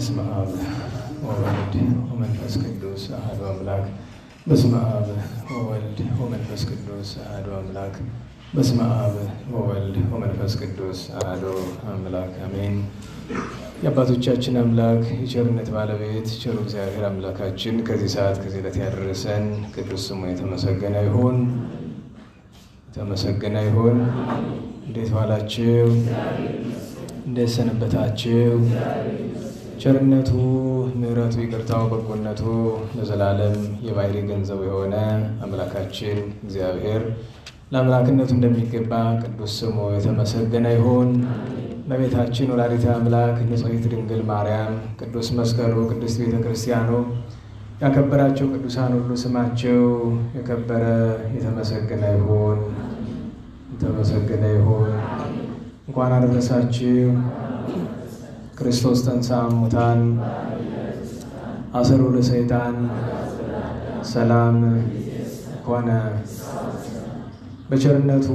በስመ አብ ወወልድ ወመንፈስ ቅዱስ አሐዱ አምላክ። በስመ አብ ወወልድ ወመንፈስ ቅዱስ አሐዱ አምላክ። በስመ አብ ወወልድ ወመንፈስ ቅዱስ አሐዱ አምላክ አሜን። የአባቶቻችን አምላክ የቸርነት ባለቤት ቸሩ እግዚአብሔር አምላካችን ከዚህ ሰዓት ከዚህ ዕለት ያደረሰን ቅዱስ ስሙ የተመሰገነ ይሁን። የተመሰገነ ይሁን። እንዴት ዋላችሁ? እንዴት ሰነበታችሁ? ቸርነቱ፣ ምሕረቱ፣ ይቅርታው፣ በጎነቱ ለዘላለም የባሕርይ ገንዘቡ የሆነ አምላካችን እግዚአብሔር ለአምላክነቱ እንደሚገባ ቅዱስ ስሙ የተመሰገነ ይሁን። እመቤታችን ወላዲተ አምላክ ንጽሕት ድንግል ማርያም፣ ቅዱስ መስቀሉ፣ ቅድስት ቤተ ክርስቲያኑ ያከበራቸው ቅዱሳን ሁሉ ስማቸው የከበረ የተመሰገነ ይሁን። የተመሰገነ ይሁን። እንኳን አደረሳችሁ። ክርስቶስ ተንሥአ እሙታን አሰሮ ለሰይጣን ሰላም ኮነ። በቸርነቱ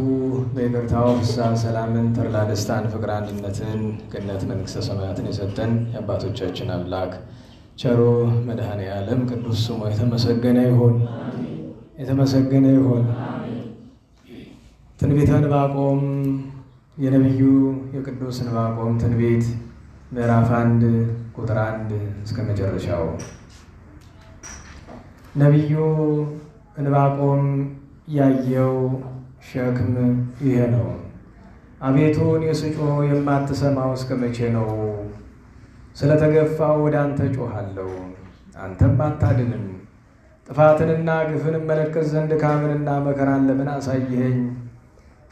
በይቅርታው ፍስሐ ሰላምን፣ ተድላ ደስታን፣ ፍቅር አንድነትን፣ ገነት መንግሥተ ሰማያትን የሰጠን የአባቶቻችን አምላክ ቸሩ መድኃኔ ዓለም ቅዱስ ስሙ የተመሰገነ ይሁን። የተመሰገነ ይሁን። ትንቢተ ዕንባቆም የነቢዩ የቅዱስ ዕንባቆም ትንቢት ምዕራፍ 1 ቁጥር 1 እስከ መጨረሻው። ነቢዩ ዕንባቆም ያየው ሸክም ይሄ ነው። አቤቱ እኔ ስጮህ የማትሰማው እስከ መቼ ነው? ስለተገፋው ወደ አንተ ጮኻለሁ፣ አንተም አታድንም። ጥፋትንና ግፍን እመለከት ዘንድ ድካምንና መከራን ለምን አሳየኸኝ?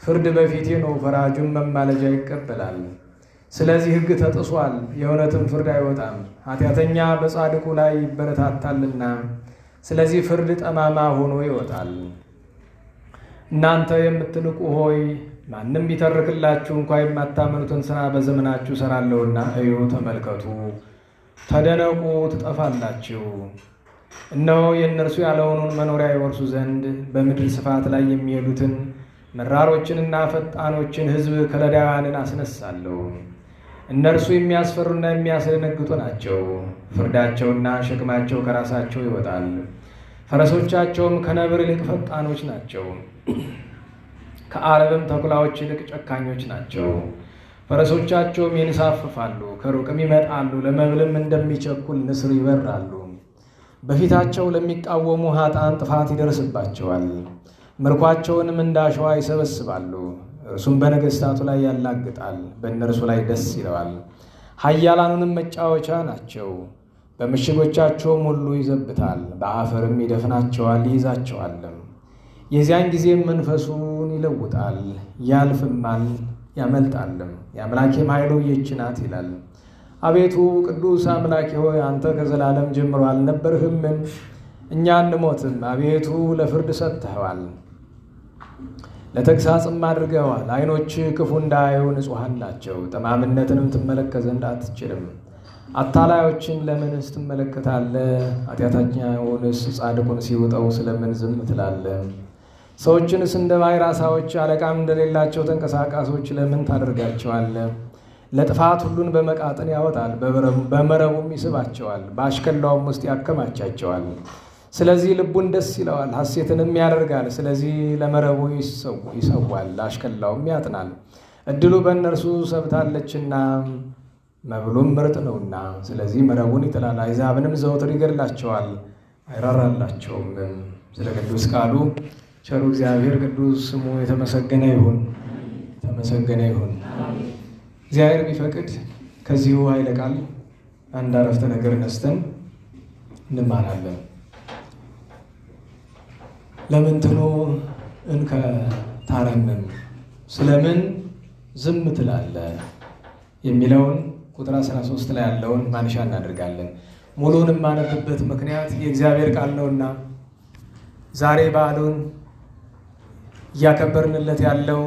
ፍርድ በፊቴ ነው፣ ፈራጁም መማለጃ ይቀበላል። ስለዚህ ሕግ ተጥሷል፣ የእውነትም ፍርድ አይወጣም። ኃጢአተኛ በጻድቁ ላይ ይበረታታልና፣ ስለዚህ ፍርድ ጠማማ ሆኖ ይወጣል። እናንተ የምትንቁ ሆይ ማንም ቢተርክላችሁ እንኳ የማታመኑትን ሥራ በዘመናችሁ እሠራለሁና እዩ፣ ተመልከቱ፣ ተደነቁ፣ ትጠፋላችሁ። እነሆ የእነርሱ ያልሆኑን መኖሪያ ይወርሱ ዘንድ በምድር ስፋት ላይ የሚሄዱትን መራሮችንና ፈጣኖችን ሕዝብ ከለዳውያንን አስነሳለሁ። እነርሱ የሚያስፈሩና የሚያስደነግጡ ናቸው። ፍርዳቸውና ሸክማቸው ከራሳቸው ይወጣል። ፈረሶቻቸውም ከነብር ይልቅ ፈጣኖች ናቸው። ከአረብም ተኩላዎች ይልቅ ጨካኞች ናቸው። ፈረሶቻቸውም ይንሳፈፋሉ፣ ከሩቅም ይመጣሉ፣ ለመብልም እንደሚቸኩል ንስር ይበራሉ። በፊታቸው ለሚቃወሙ ኃጥአን ጥፋት ይደርስባቸዋል። ምርኳቸውንም እንደ አሸዋ ይሰበስባሉ። እርሱም በነገሥታቱ ላይ ያላግጣል፣ በእነርሱ ላይ ደስ ይለዋል። ኃያላኑንም መጫወቻ ናቸው። በምሽጎቻቸውም ሁሉ ይዘብታል፣ በአፈርም ይደፍናቸዋል፣ ይይዛቸዋልም። የዚያን ጊዜም መንፈሱን ይለውጣል፣ ያልፍማል፣ ያመልጣልም። የአምላኬም ኃይሉ ይህች ናት ይላል። አቤቱ ቅዱስ አምላኬ ሆይ አንተ ከዘላለም ጀምሮ አልነበርህምን? እኛ አንሞትም። አቤቱ ለፍርድ ሰጥተኸዋል፣ ለተግሣጽም አድርገዋል። ዓይኖች ክፉ እንዳያዩ ንጹሐን ናቸው። ጠማምነትንም ትመለከት ዘንድ አትችልም። አታላዮችን ለምንስ ትመለከታለህ? ኃጢአተኛውንስ ጻድቁን ሲውጠው ስለምን ዝም ትላለህ? ሰዎችንስ እንደ ባሕር ዓሣዎች አለቃም እንደሌላቸው ተንቀሳቃሾች ለምን ታደርጋቸዋለህ? ለጥፋት ሁሉን በመቃጥን ያወጣል፣ በመረቡም ይስባቸዋል፣ በአሽከላውም ውስጥ ያከማቻቸዋል። ስለዚህ ልቡን ደስ ይለዋል፣ ሐሴትንም ያደርጋል። ስለዚህ ለመረቡ ይሰዋል፣ ለአሽከላውም ያጥናል። እድሉ በእነርሱ ሰብታለችና መብሉም ምርጥ ነውና። ስለዚህ መረቡን ይጥላል፣ አሕዛብንም ዘወትር ይገድላቸዋል፣ አይራራላቸውም። ስለ ቅዱስ ቃሉ ቸሩ እግዚአብሔር ቅዱስ ስሙ የተመሰገነ ይሁን። የተመሰገነ ይሁን። እግዚአብሔር ቢፈቅድ ከዚሁ ኃይለ ቃል አንድ አረፍተ ነገር ነስተን እንማራለን። ለምንትኑ እንከ ታረምም፣ ስለምን ዝም ትላለህ የሚለውን ቁጥር 13 ላይ ያለውን ማንሻ እናደርጋለን። ሙሉውን የማነብበት ምክንያት የእግዚአብሔር ቃል ነውና ዛሬ በዓሉን እያከበርንለት ያለው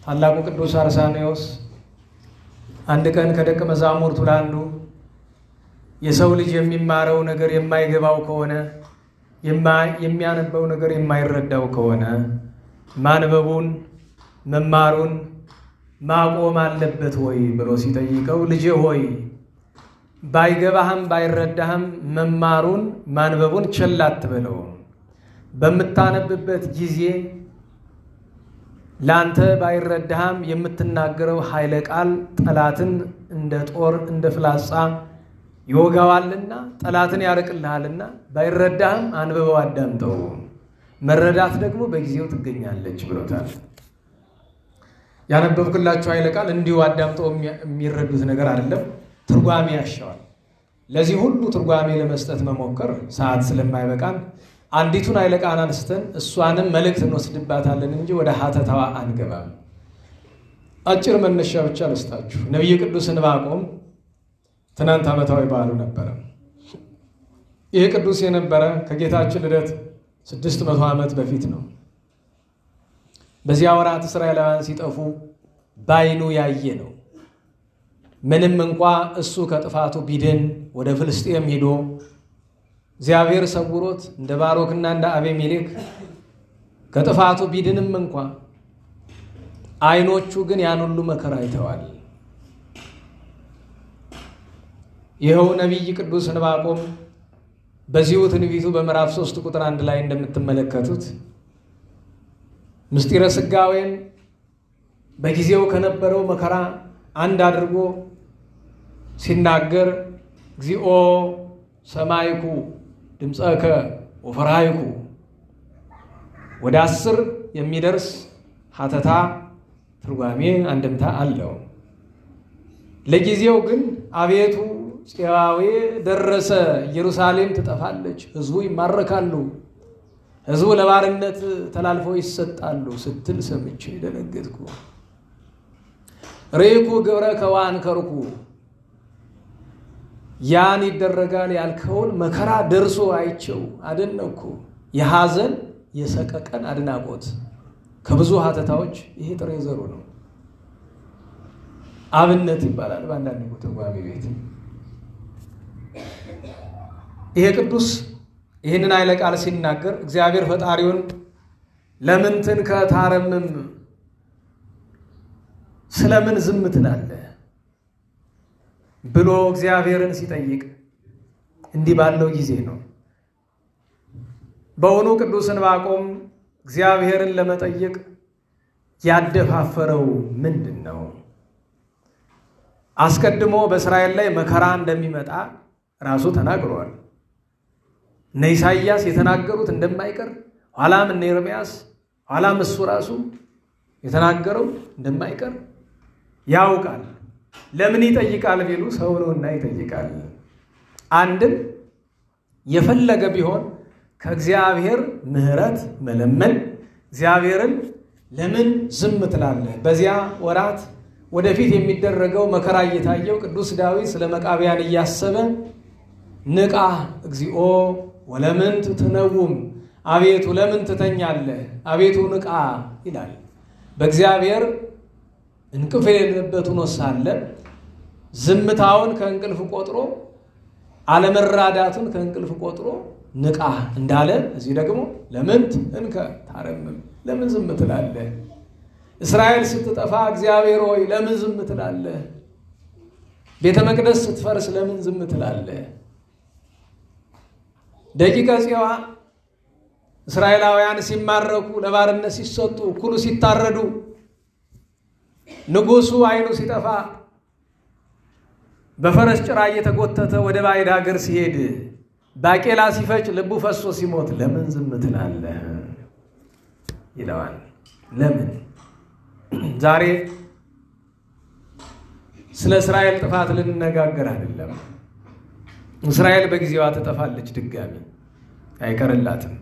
ታላቁ ቅዱስ አርሳኔዎስ አንድ ቀን ከደቀ መዛሙርቱ ለአንዱ የሰው ልጅ የሚማረው ነገር የማይገባው ከሆነ የሚያነበው ነገር የማይረዳው ከሆነ ማንበቡን መማሩን ማቆም አለበት ወይ ብሎ ሲጠይቀው ልጄ ሆይ ባይገባህም ባይረዳህም መማሩን ማንበቡን ቸል አትበለው። በምታነብበት ጊዜ ላንተ ባይረዳህም የምትናገረው ኃይለ ቃል ጠላትን እንደ ጦር እንደ ፍላጻ ይወጋዋልና ጠላትን ያርቅልሃልና ባይረዳህም አንብበው አዳምጠው። መረዳት ደግሞ በጊዜው ትገኛለች ብሎታል። ያነበብኩላችሁ ኃይለ ቃል እንዲሁ አዳምጠው የሚረዱት ነገር አይደለም፣ ትርጓሜ ያሻዋል። ለዚህ ሁሉ ትርጓሜ ለመስጠት መሞከር ሰዓት ስለማይበቃን አንዲቱን ኃይለ ቃል አንስተን እሷንም መልእክት እንወስድባታለን እንጂ ወደ ሀተታዋ አንገባም። አጭር መነሻ ብቻ ልስጣችሁ። ነቢዩ ቅዱስ ዕንባቆም ትናንት ዓመታዊ በዓሉ ነበረ። ይህ ቅዱስ የነበረ ከጌታችን ልደት 600 ዓመት በፊት ነው። በዚያ ወራት እስራኤላውያን ሲጠፉ ባይኑ ያየ ነው። ምንም እንኳ እሱ ከጥፋቱ ቢድን ወደ ፍልስጤም ሄዶ እግዚአብሔር ሰውሮት እንደ ባሮክና እንደ አቤሜሌክ ከጥፋቱ ቢድንም እንኳ አይኖቹ ግን ያን ሁሉ መከራ አይተዋል። ይኸው ነቢይ ቅዱስ ዕንባቆም በዚሁ ትንቢቱ በምዕራፍ 3 ቁጥር 1 ላይ እንደምትመለከቱት ምስጢረ ሥጋዌን በጊዜው ከነበረው መከራ አንድ አድርጎ ሲናገር እግዚኦ ሰማይኩ ድምፀከ ወፈራይኩ ወደ 10 የሚደርስ ሀተታ ትርጓሜ አንድምታ አለው። ለጊዜው ግን አቤቱ ጽዋዌ ደረሰ፣ ኢየሩሳሌም ትጠፋለች፣ ሕዝቡ ይማረካሉ፣ ሕዝቡ ለባርነት ተላልፈው ይሰጣሉ ስትል ሰምቼ ደነገጥኩ። ሬኩ ግብረከ ወአንከርኩ፣ ያን ይደረጋል ያልከውን መከራ ደርሶ አይቼው አደነቅኩ። የሐዘን የሰቀቀን አድናቆት ከብዙ ሀተታዎች ይሄ ጥሬ ዘሩ ነው። አብነት ይባላል በአንዳንድ ትርጓሜ ቤት። ይሄ ቅዱስ ይህንን ኃይለ ቃል ሲናገር እግዚአብሔር ፈጣሪውን ለምን ትንከታረምም ስለምን ዝም ትላለህ ብሎ እግዚአብሔርን ሲጠይቅ እንዲህ ባለው ጊዜ ነው። በእውኑ ቅዱስ ዕንባቆም እግዚአብሔርን ለመጠየቅ ያደፋፈረው ምንድን ነው? አስቀድሞ በእስራኤል ላይ መከራ እንደሚመጣ ራሱ ተናግሯል። እነ ኢሳይያስ የተናገሩት እንደማይቀር ኋላም እነ ኤርምያስ ኋላም እሱ ራሱ የተናገረው እንደማይቀር ያውቃል። ለምን ይጠይቃል ቢሉ ሰው ነውና ይጠይቃል። አንድም የፈለገ ቢሆን ከእግዚአብሔር ምሕረት መለመን፣ እግዚአብሔርን ለምን ዝም ትላለህ? በዚያ ወራት ወደፊት የሚደረገው መከራ እየታየው ቅዱስ ዳዊት ስለ መቃብያን እያሰበ ንቃ እግዚኦ ወለምን ትነውም፣ አቤቱ ለምን ትተኛለህ? አቤቱ ንቃ ይላል። በእግዚአብሔር እንቅልፍ የሌለበት ሆኖ ሳለ ዝምታውን ከእንቅልፍ ቆጥሮ አለመራዳቱን ከእንቅልፍ ቆጥሮ ንቃ እንዳለ እዚህ ደግሞ ለምን ትንከታረምም፣ ለምን ዝም ትላለህ? እስራኤል ስትጠፋ እግዚአብሔር ሆይ ለምን ዝም ትላለህ? ቤተ መቅደስ ስትፈርስ ለምን ዝም ትላለህ? ደቂቀ ጽዋ እስራኤላውያን ሲማረኩ ለባርነት ሲሰጡ እኩሉ ሲታረዱ ንጉሱ አይኑ ሲጠፋ በፈረስ ጭራ እየተጎተተ ወደ ባዕድ ሀገር ሲሄድ ባቄላ ሲፈጭ ልቡ ፈሶ ሲሞት ለምን ዝም ትላለህ ይለዋል። ለምን ዛሬ ስለ እስራኤል ጥፋት ልንነጋገር አይደለም። እስራኤል በጊዜዋ ትጠፋለች፣ ድጋሚ አይቀርላትም።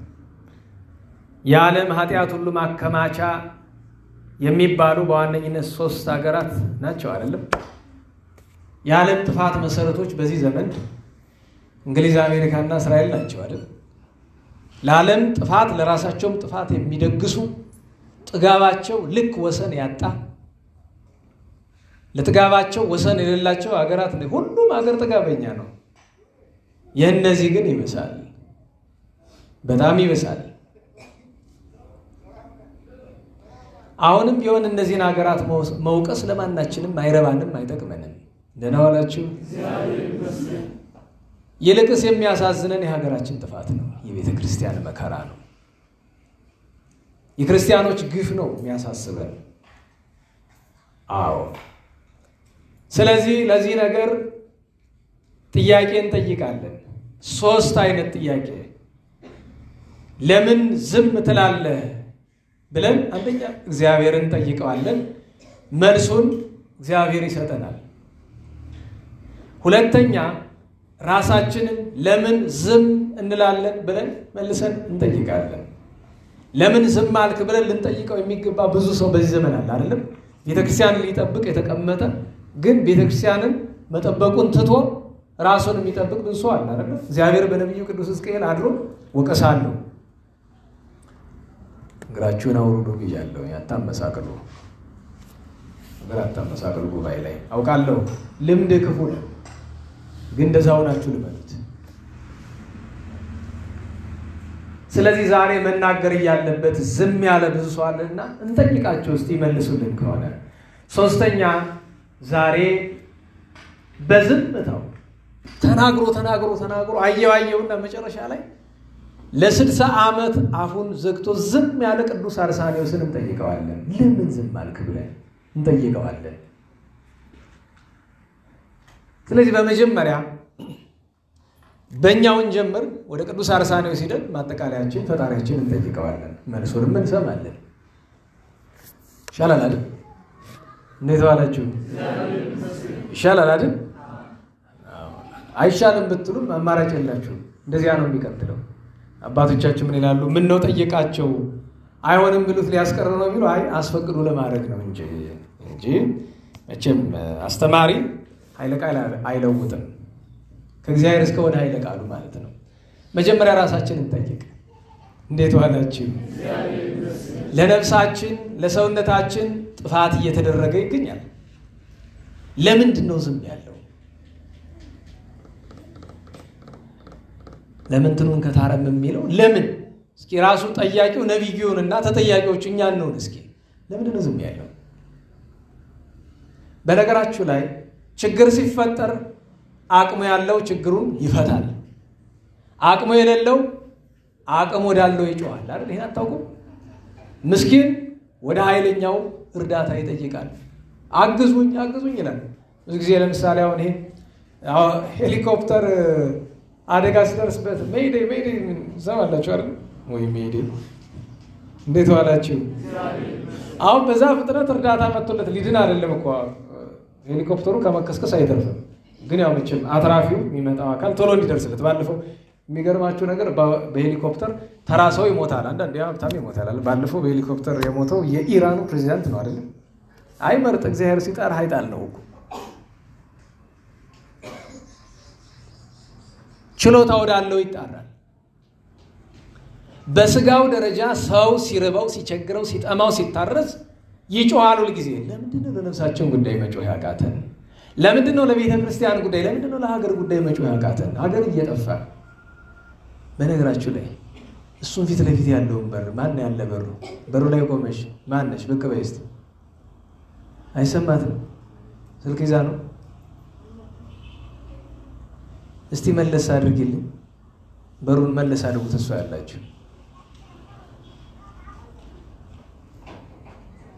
የዓለም ኃጢአት ሁሉ ማከማቻ የሚባሉ በዋነኝነት 3 ሀገራት ናቸው አይደለም? የዓለም ጥፋት መሰረቶች በዚህ ዘመን እንግሊዝ፣ አሜሪካና እስራኤል ናቸው አይደል? ለዓለም ጥፋት ለራሳቸውም ጥፋት የሚደግሱ ጥጋባቸው ልክ ወሰን ያጣ ለጥጋባቸው ወሰን የሌላቸው ሀገራት ነው። ሁሉም ሀገር ጥጋበኛ ነው። የእነዚህ ግን ይበሳል፣ በጣም ይበሳል። አሁንም ቢሆን እነዚህን ሀገራት መውቀስ ለማናችንም አይረባንም፣ አይጠቅመንም። ደህና ዋላችሁ። ይልቅስ የሚያሳዝነን የሀገራችን ጥፋት ነው። የቤተ ክርስቲያን መከራ ነው። የክርስቲያኖች ግፍ ነው የሚያሳስበን። አዎ። ስለዚህ ለዚህ ነገር ጥያቄ እንጠይቃለን። 3 አይነት ጥያቄ። ለምን ዝም ትላለህ ብለን አንደኛ እግዚአብሔርን እንጠይቀዋለን። መልሱን እግዚአብሔር ይሰጠናል። ሁለተኛ ራሳችንን ለምን ዝም እንላለን ብለን መልሰን እንጠይቃለን። ለምን ዝም አልክ ብለን ልንጠይቀው የሚገባ ብዙ ሰው በዚህ ዘመን አለ አይደለም? ቤተክርስቲያንን ሊጠብቅ የተቀመጠ ግን ቤተክርስቲያንን መጠበቁን ትቶ ራሱን የሚጠብቅ ብዙ ሰው አለ አይደለም? እግዚአብሔር በነቢዩ ቅዱስ ሕዝቅኤል አድሮ ወቀሳለሁ፣ እግራችሁን አውርዱ ብያለሁ፣ አታመሳቅሉ፣ እግር አታመሳቅሉ ጉባኤ ላይ አውቃለሁ ልምድ ክፉ ነው፣ ግን እንደዛው ናችሁ ልበሉት። ስለዚህ ዛሬ መናገር ያለበት ዝም ያለ ብዙ ሰው አለና እንጠይቃቸው እስቲ ይመልሱልን ከሆነ። ሶስተኛ ዛሬ በዝምታው ተናግሮ አየውና መጨረሻ ላይ ለ60 ዓመት አፉን ዘግቶ ዝም ያለ ቅዱስ አርሳኔዎስን እንጠይቀዋለን። ለምን ዝም አልክ ብለን እንጠይቀዋለን። ስለዚህ በመጀመሪያ በእኛውን ጀምር ወደ ቅዱስ አርሳኔዎስ ሄደን ማጠቃለያችን ፈጣሪያችን እንጠይቀዋለን። መልሱንም እንሰማለን። ይሻላል አይደል? እንዴት ዋላችሁ? ይሻላል አይደል? አይሻልም ብትሉም አማራጭ የላችሁም። እንደዚያ ነው የሚቀጥለው። አባቶቻችን ምን ይላሉ? ምን ነው ጠየቃቸው አይሆንም ብሉት ሊያስቀር ነው ቢሉ አይ አስፈቅዱ ለማድረግ ነው እንጂ መቼም አስተማሪ ኃይለ ቃል አይለውጥም። ከእግዚአብሔር እስከሆነ ኃይለ ቃሉ ማለት ነው። መጀመሪያ ራሳችንን እንጠይቅ። እንዴት ዋላችሁ? ለነፍሳችን ለሰውነታችን ጥፋት እየተደረገ ይገኛል። ለምንድን ነው ዝም ያለው? ለምን ትኑን ከታረም የሚለው ለምን? እስኪ ራሱ ጠያቂው ነብዩንና ተጠያቂዎቹ እኛን ነው። እስኪ ለምንድን ነው ዝም ያለው? በነገራችሁ ላይ ችግር ሲፈጠር አቅሙ ያለው ችግሩን ይፈታል። አቅሙ የሌለው አቅሙ ወዳለው ይጮሃል አይደል? ይሄን አታውቁም? ምስኪን ወደ ኃይለኛው እርዳታ ይጠይቃል። አግዙኝ ይላል። ብዙ ጊዜ ለምሳሌ አሁን ይሄ ሄሊኮፕተር አደጋ ሲደርስበት ሜይዴ ሰማላችሁ አይደል? ወይ ሜይዴ እንዴት ዋላችሁ? አሁን በዛ ፍጥነት እርዳታ መጥቶለት ሊድን አይደለም እኮ ሄሊኮፕተሩ ከመከስከስ አይተርፍም። ግን ያው መቼም አትራፊው የሚመጣው አካል ቶሎ እንዲደርስለት። ባለፈው የሚገርማችሁ ነገር በሄሊኮፕተር ተራ ሰው ይሞታል። አንዳንዴ ሀብታም ይሞታል። ባለፈው በሄሊኮፕተር የሞተው የኢራኑ ፕሬዚዳንት ነው አይደል? አይ መርጥ እግዚአብሔር ሲጣር ኃይጣል ነው እኮ። ችሎታ ወዳለው ይጣራል። በስጋው ደረጃ ሰው ሲርበው ሲቸግረው ሲጠማው ሲታረዝ ይጮሃል ሁል ጊዜ። ለምንድነው ለነፍሳችን ጉዳይ መጮህ ያቃተን? ለምንድነው ለቤተ ክርስቲያን ጉዳይ ለምንድነው ለሀገር ጉዳይ መጮህ ያቃተን? ሀገር እየጠፋ በነገራችሁ ላይ እሱን ፊት ለፊት ያለውን በር ማን ያለ በሩ ላይ ቆመሽ ማነሽ ብቅ በይ እስቲ። አይሰማትም? ስልክ ይዛ ነው። እስቲ መለስ አድርጊልኝ። በሩን መለስ አድርጉት። እሷ ያላችሁ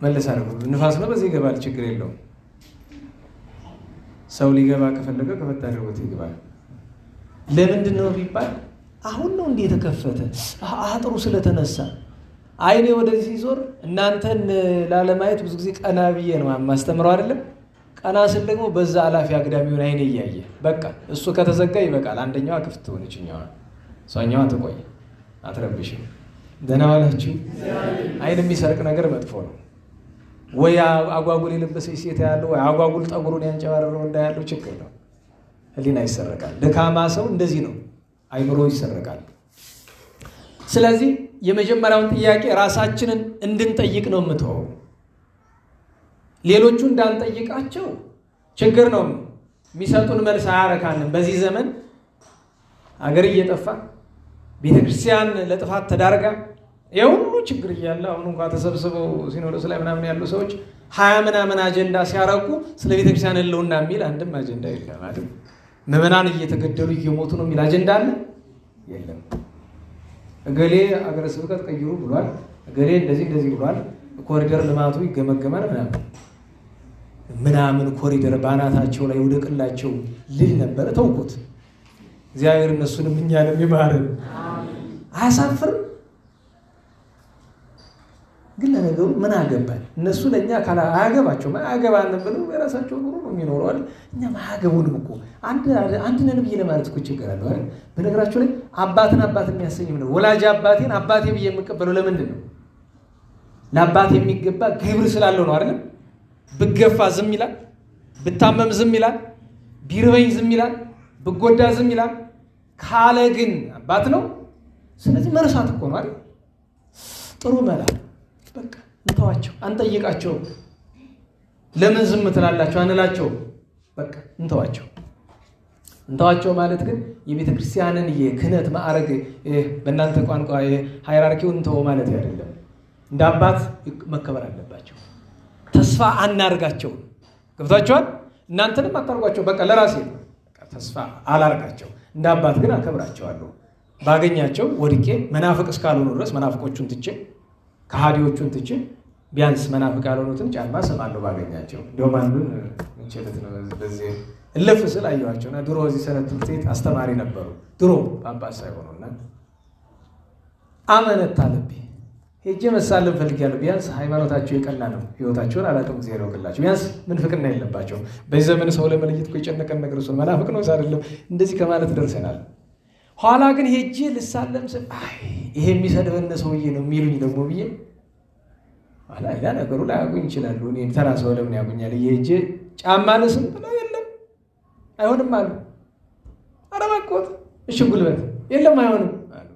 መለስ አድርጉት። ንፋስ ነው በዚህ ይገባል፣ ችግር የለውም። ሰው ሊገባ ከፈለገ ከፈታ አድርጎት ይገባል። ለምንድን ነው ቢባል አሁን ነው እንዴ የተከፈተ አጥሩ ስለተነሳ አይኔ ወደዚህ ሲዞር እናንተን ላለማየት ብዙ ጊዜ ቀና ብዬ ነው ማስተምረው አይደለም። ቀና ስል ደግሞ በዛ አላፊ አግዳሚውን አይኔ እያየ በቃ እሱ ከተዘጋ ይበቃል። አንደኛዋ ክፍት ሆነችኛዋ ሷኛዋ ትቆይ አትረብሽም። ደህና ዋላችሁ? አይን የሚሰርቅ ነገር መጥፎ ነው። ወይ አጓጉል የለበሰች ሴት ያለው ወይ አጓጉል ጠጉሩን ያንጨባረረው እንዳያለው ችግር ነው። ህሊና ይሰረቃል። ደካማ ሰው እንደዚህ ነው፣ አይምሮ ይሰረቃል። ስለዚህ የመጀመሪያውን ጥያቄ ራሳችንን እንድንጠይቅ ነው የምትሆነው። ሌሎቹ እንዳንጠይቃቸው ችግር ነው። የሚሰጡን መልስ አያረካንም። በዚህ ዘመን ሀገር እየጠፋ ቤተክርስቲያን ለጥፋት ተዳርጋ የሁሉ ችግር እያለ አሁን እንኳን ተሰብስበው ሲኖዶስ ላይ ምናምን ያሉ ሰዎች 20 ምናምን አጀንዳ ሲያረቁ ስለ ቤተክርስቲያን ህልውና የሚል አንድም አጀንዳ የለም አይደል? ምዕመናን እየተገደሉ እየሞቱ ነው የሚል አጀንዳ አለ የለም። እገሌ አገረ ስብከት ቀይሩ ብሏል፣ እገሌ እንደዚህ ብሏል፣ ኮሪደር ልማቱ ይገመገማል ምናምን ኮሪደር ባናታቸው ላይ ወደቅላቸው ልል ነበር። ተውኩት። እግዚአብሔር እነሱንም እኛንም ይማረን። አያሳፍርም? ግን ለነገሩ ምን አገባን? እነሱ ለኛ ካላ አያገባቸው አያገባን ብለው የራሳቸው ኑሮ ነው የሚኖረው አይደል? እኛ ማያገቡንም እኮ አንድ ነን ብዬ ለማለት እኮ ይችላል አይደል? በነገራችሁ ላይ አባትን አባት የሚያሰኝ ነው። ወላጅ አባቴን አባቴ ብዬ የምቀበለው ለምንድን ነው? ለአባቴ የሚገባ ግብር ስላለው ነው አይደል? ብገፋ ዝም ይላል፣ ብታመም ዝም ይላል፣ ቢርበኝ ዝም ይላል፣ ብጎዳ ዝም ይላል ካለ ግን አባት ነው። ስለዚህ መርሳት እኮ ነው አይደል? ጥሩ መላ በቃ እንተዋቸው፣ አንጠይቃቸው። ለምን ዝም ትላላችሁ አንላቸው። በቃ እንተዋቸው ማለት ግን የቤተ ክርስቲያንን የክህነት ማዕረግ በእናንተ ቋንቋ ሃይራርኪውን እንተው ማለት አይደለም። እንደ አባት መከበር አለባቸው። ተስፋ አናርጋቸው። ገብታችኋል? እናንተንም አታርጓቸው። በቃ ለራሴ ተስፋ አላርጋቸው። እንደ አባት ግን አከብራቸዋለሁ። ባገኛቸው ወድቄ መናፍቅ እስካልሆኑ ድረስ መናፍቆቹን ትቼ ከሃዲዎቹን ትቼ ቢያንስ መናፍቅ ያልሆኑትን ጫማ ሰማለሁ ባገኛቸው። እንደውም አንዱን እንቸለት ነው በዚህ እልፍ ስል አየኋቸውና ድሮ እዚህ ሰንበት ትምህርት ቤት አስተማሪ ነበሩ። ድሮ ጳጳስ ሳይሆኑና አመነታ ልቤ ሄጄ መሳለም ፈልጊያለሁ። ቢያንስ ሃይማኖታቸው የቀና ነው፣ ህይወታቸውን አላውቅም እግዚአብሔር ያውቅላቸው። ቢያንስ ምንፍቅና የለባቸው። በዚህ ዘመን ሰው ለመለየት እኮ የጨነቀን ነገር እሱ መናፍቅ ነው አይደለም እንደዚህ ከማለት ደርሰናል። ኋላ ግን ሄጄ ልሳለም ስል ይሄ የሚሰድበን ሰውዬ ነው የሚሉኝ ደግሞ ብዬ ኋላ ያ ነገሩ ላይ ያጉኝ ይችላሉ። እኔ ተራ ሰው ለምን ያጉኛል? ሄጄ ጫማ ልስም ብለው የለም አይሆንም አሉ። ኧረ እባክዎት እሺ ጉልበት የለም አይሆንም አሉ።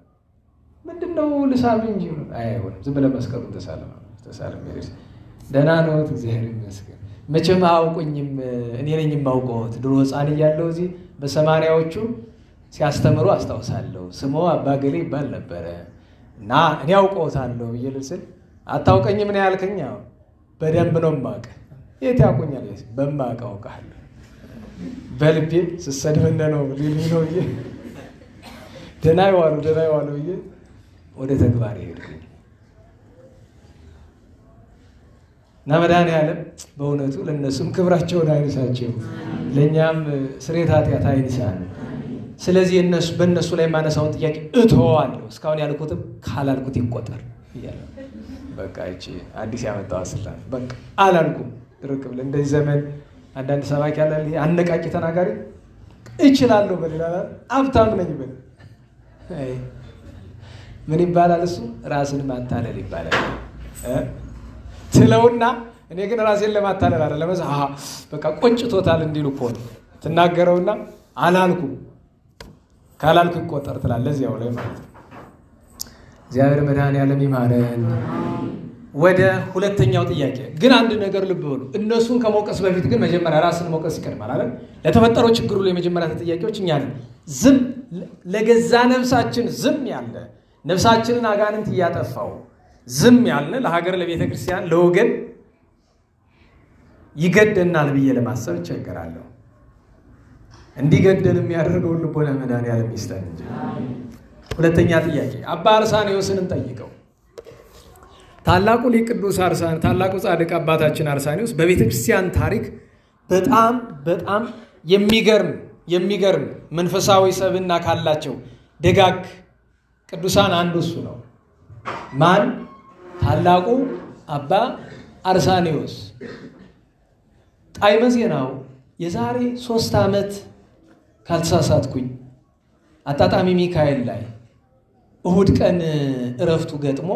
ምንድነው ልሳም እንጂ አይሆንም ዝም ብለህ መስቀሉን ተሳለም ይልስ ደህና ነው እግዚአብሔር ይመስገን። መቼም አውቁኝም እኔ ነኝ የማውቀውት። ድሮ ሕፃን እያለሁ እዚህ በ80ዎቹ ሲያስተምሩ አስታውሳለሁ። ስሙ አባ ገሌ ይባል ነበረ እና እኔ አውቀውታለሁ ይልስል አታውቀኝ ምን ያልከኝ? በደንብ ነው ማቀ። የት ያውቁኛል? በማቀው ቃል በልቤ ስሰድበነ ነው ሊሉኝ ነው ይሄ ደህና ይዋሉ ይሄ ወደ ተግባር ይሄድኩኝ እና መድኃኔዓለም በእውነቱ ለነሱም ክብራቸውን አይንሳቸው፣ ለኛም ስሬት ኃጢአት አይንሳን። ስለዚህ በእነሱ ላይ ማነሳውን ጥያቄ እተዋለሁ። እስካሁን ያልኩትም ካላልኩት ይቆጠር ይላል። በቃ እቺ አዲስ ያመጣው አስላን በቃ አላልኩም። ድርቅ ብለ እንደዚህ ዘመን አንዳንድ ሰባኪ ያለ አነቃቂ ተናጋሪ እችላለሁ በሌላ አብታም ነኝ በል ምን ይባላል? እሱ ራስን ማታለል ይባላል። ትለውና እኔ ግን ራሴን ለማታለል አይደለም በቃ ቆጭቶታል እንዲሉ እኮ ትናገረውና አላልኩም ካላልኩ ይቆጠር ትላለህ እዚያው ላይ ማለት ነው። እግዚአብሔር መድኃኔዓለም ይማረን። ወደ ሁለተኛው ጥያቄ ግን አንድ ነገር ልብ በሉ። እነሱን ከመውቀስ በፊት ግን መጀመሪያ ራስን መውቀስ ይቀድማል አይደል? ለተፈጠረው ችግሩ ላይ የመጀመሪያ ተጠያቂዎች እኛ ነን። ዝም ለገዛ ነፍሳችን ዝም ያለ ነፍሳችንን አጋንንት እያጠፋው ዝም ያለ ለሀገር ለቤተ ክርስቲያን ለወገን ይገደናል ብዬ ለማሰብ እቸገራለሁ። እንዲገደል የሚያደርገው ልቦና መድኃኔዓለም ይስጠን እንጂ። ሁለተኛ ጥያቄ አባ አርሳኔዎስን እንጠይቀው። ታላቁ ሊቅ ቅዱስ አርሳኔ ታላቁ ጻድቅ አባታችን አርሳኔዎስ በቤተ ክርስቲያን ታሪክ በጣም የሚገርም መንፈሳዊ ሰብዕና ካላቸው ደጋግ ቅዱሳን አንዱ እሱ ነው። ማን? ታላቁ አባ አርሳኔዎስ። ጣዕመ ዜናው የዛሬ 3 ዓመት ካልተሳሳትኩኝ አጣጣሚ ሚካኤል ላይ እሁድ ቀን እረፍቱ ገጥሞ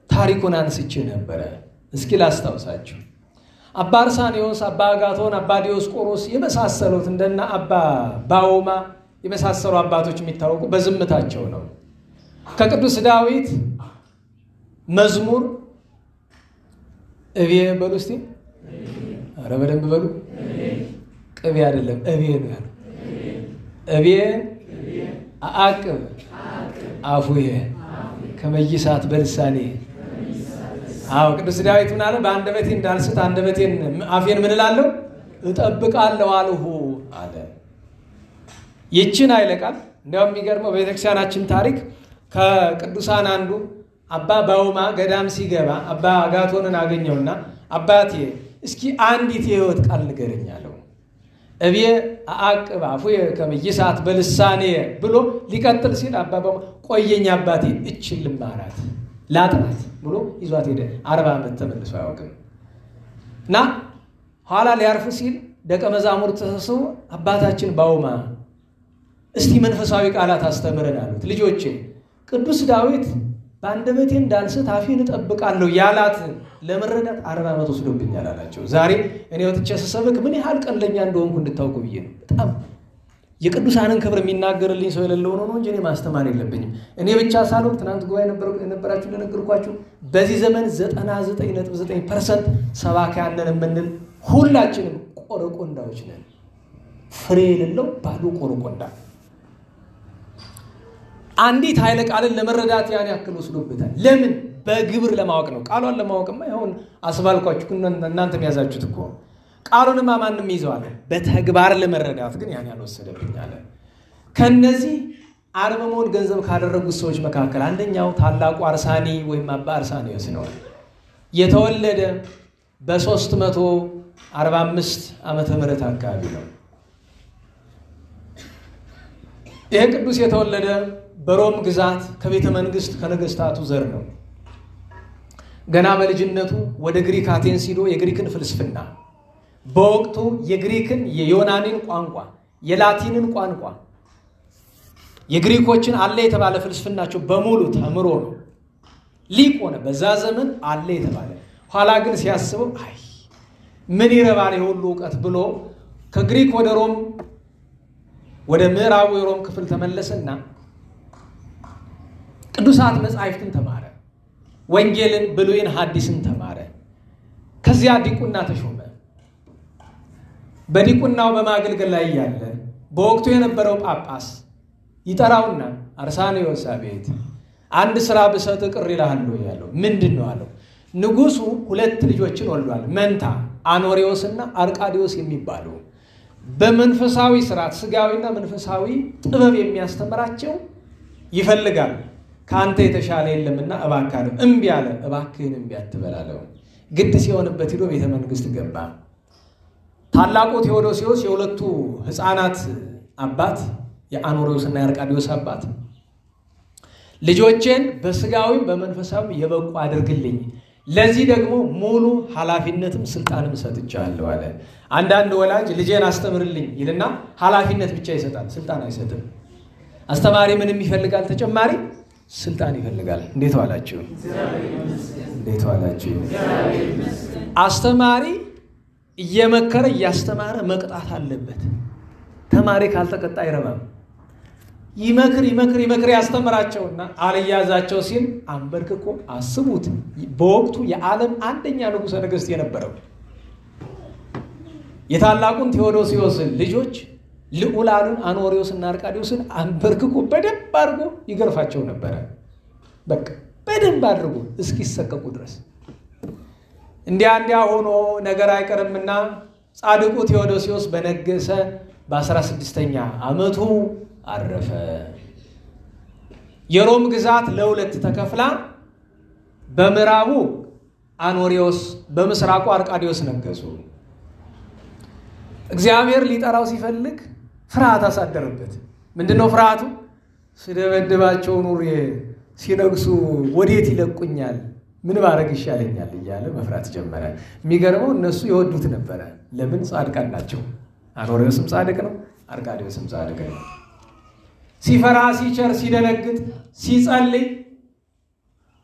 ታሪኩን አንስቼ ነበረ። እስኪ ላስታውሳችሁ። አባ አርሳኔዎስ፣ አባ አጋቶን፣ አባ ዲዮስቆሮስ የመሳሰሉት እንደና አባ ባውማ የመሳሰሉ አባቶች የሚታወቁ በዝምታቸው ነው። ከቅዱስ ዳዊት መዝሙር እቤ በሉ እስቲ ኧረ በደንብ በሉ። ቅቤ አይደለም እቤ ነው ያለው። እቤ አአቅብ አፉዬ ከመይሳት በልሳኔ አዎ ቅዱስ ዳዊት ምን አለ? በአንደበቴ እንዳልስት አንደበቴን አፌን ምን እላለሁ እጠብቃለሁ አልሁ አለ። ይችን አይለቃል። እንደውም የሚገርመው በቤተክርስቲያናችን ታሪክ ከቅዱሳን አንዱ አባ ባውማ ገዳም ሲገባ አባ አጋቶንን አገኘውና አባቴ እስኪ አንዲት የህይወት ቃል ንገረኝ አለው። እቤ አቅባ አፉየ ከመይሳት በልሳኔ ብሎ ሊቀጥል ሲል አባ ባውማ ቆየኝ አባቴ እችን ልማራት ላጥናት ብሎ ይዟት ሄደ። 40 ዓመት ተመልሶ አያውቅም። እና ኋላ ሊያርፍ ሲል ደቀ መዛሙርት ተሰብስበው አባታችን ባውማ እስቲ መንፈሳዊ ቃላት አስተምረን አሉት። ልጆቼ ቅዱስ ዳዊት በአንደበቴ እንዳልስት አፌን እጠብቃለሁ ያላት ለመረዳት 40 ዓመት ወስዶብኛል አላቸው። ዛሬ እኔ ወጥቼ ስሰብክ ምን ያህል ቀለኛ እንደሆንኩ እንድታውቁ ብዬ ነው። በጣም የቅዱሳንን ክብር የሚናገርልኝ ሰው የሌለው ነው እንጂ እኔ ማስተማር የለብኝም። እኔ ብቻ ሳልሆን ትናንት ጉባኤ የነበራችሁ እንደነገርኳችሁ በዚህ ዘመን 99.9% ሰባኪያንን የምንል ሁላችንም ቆረቆንዳዎች ነን። ፍሬ የሌለው ባዶ ቆረቆንዳ። አንዲት ኃይለ ቃልን ለመረዳት ያን ያክል ወስዶበታል። ለምን? በግብር ለማወቅ ነው። ቃሏን ለማወቅማ ይሁን አስባልኳችሁ እናንተም ያዛችሁት እኮ ቃሉንማ ማንንም ይዘዋል። በተግባር ለመረዳት ግን ያን ያልወሰደብኝ አለ። ከነዚህ አርመሞን ገንዘብ ካደረጉት ሰዎች መካከል አንደኛው ታላቁ አርሳኒ ወይም አባ አርሳኒዮስ ነው። የተወለደ በ345 ዓመተ ምህረት አካባቢ ነው። ይሄ ቅዱስ የተወለደ በሮም ግዛት ከቤተ መንግስት ከነገስታቱ ዘር ነው። ገና በልጅነቱ ወደ ግሪክ አቴንስ ሄዶ የግሪክን ፍልስፍና በወቅቱ የግሪክን የዮናኒን ቋንቋ የላቲንን ቋንቋ የግሪኮችን አለ የተባለ ፍልስፍናቸው በሙሉ ተምሮ ነው ሊቅ ሆነ። በዛ ዘመን አለ የተባለ ኋላ ግን ሲያስበው አይ ምን ይረባል የሁሉ ዕውቀት ብሎ ከግሪክ ወደ ሮም ወደ ምዕራቡ የሮም ክፍል ተመለሰና ቅዱሳት መጻሕፍትን ተማረ። ወንጌልን፣ ብሉይን፣ ሐዲስን ተማረ። ከዚያ ዲቁና ተሾመ። በዲቁናው በማገልገል ላይ ያለ በወቅቱ የነበረው ጳጳስ ይጠራውና አርሳኒዮስ አቤት አንድ ስራ ብሰጥ ቅር ይልሃል ያለው ምንድነው አለው። ንጉሱ 2 ልጆችን ወልዷል። መንታ አኖሪዎስና አርቃዲዮስ የሚባሉ በመንፈሳዊ ስርዓት ስጋዊና መንፈሳዊ ጥበብ የሚያስተምራቸው ይፈልጋል። ካንተ የተሻለ የለምና እባክህ እምቢ አለ። እባክህን እምቢ አትበላለው። ግድ ሲሆንበት ሄዶ ቤተ መንግስት ገባ። ታላቁ ቴዎዶሲዮስ የሁለቱ ህፃናት አባት የአኖሪዎስና የአርቃዲዮስ አባት ልጆቼን በስጋዊም በመንፈሳዊም የበቁ አድርግልኝ፣ ለዚህ ደግሞ ሙሉ ኃላፊነትም ስልጣንም ሰጥቻለሁ አለ። አንዳንድ ወላጅ ልጄን አስተምርልኝ ይልና ኃላፊነት ብቻ ይሰጣል፣ ስልጣን አይሰጥም። አስተማሪ ምንም ይፈልጋል? ተጨማሪ ስልጣን ይፈልጋል። እንዴት ዋላችሁ? እንዴት ዋላችሁ? አስተማሪ እየመከረ እያስተማረ መቅጣት አለበት። ተማሪ ካልተቀጣ አይረባም። ይመክር ያስተምራቸውና አልያዛቸው ሲል አንበርክኮ አስቡት። በወቅቱ የዓለም አንደኛ ንጉሠ ነገሥት የነበረው የታላቁን ቴዎዶሲዮስን ልጆች ልዑላሉን አኖሪዎስና አርቃዲዮስን አንበርክኮ በደንብ አድርጎ ይገርፋቸው ነበረ። በቃ በደንብ አድርጎ እስኪሰቀቁ ድረስ። እንዲያ ሆኖ ነገር አይቀርምና ጻድቁ ቴዎዶሲዮስ በነገሰ በ16ኛ ዓመቱ አረፈ። የሮም ግዛት ለሁለት ተከፍላ በምዕራቡ አኖሪዎስ በምስራቁ አርቃዲዮስ ነገሱ። እግዚአብሔር ሊጠራው ሲፈልግ ፍርሃት አሳደረበት። ምንድነው ፍርሃቱ? ሲደበድባቸው ኑር ሲነግሱ ወዴት ይለቁኛል፣ ምን ባረግ ይሻለኛል እያለ መፍራት ጀመረ። የሚገርመው እነሱ ይወዱት ነበረ። ለምን? ጻድቃን ናቸው። አኖሪዎስም ጻድቅ ነው፣ አርቃዲዮስም ጻድቅ ነው። ሲፈራ ሲቸር ሲደነግጥ ሲጸልይ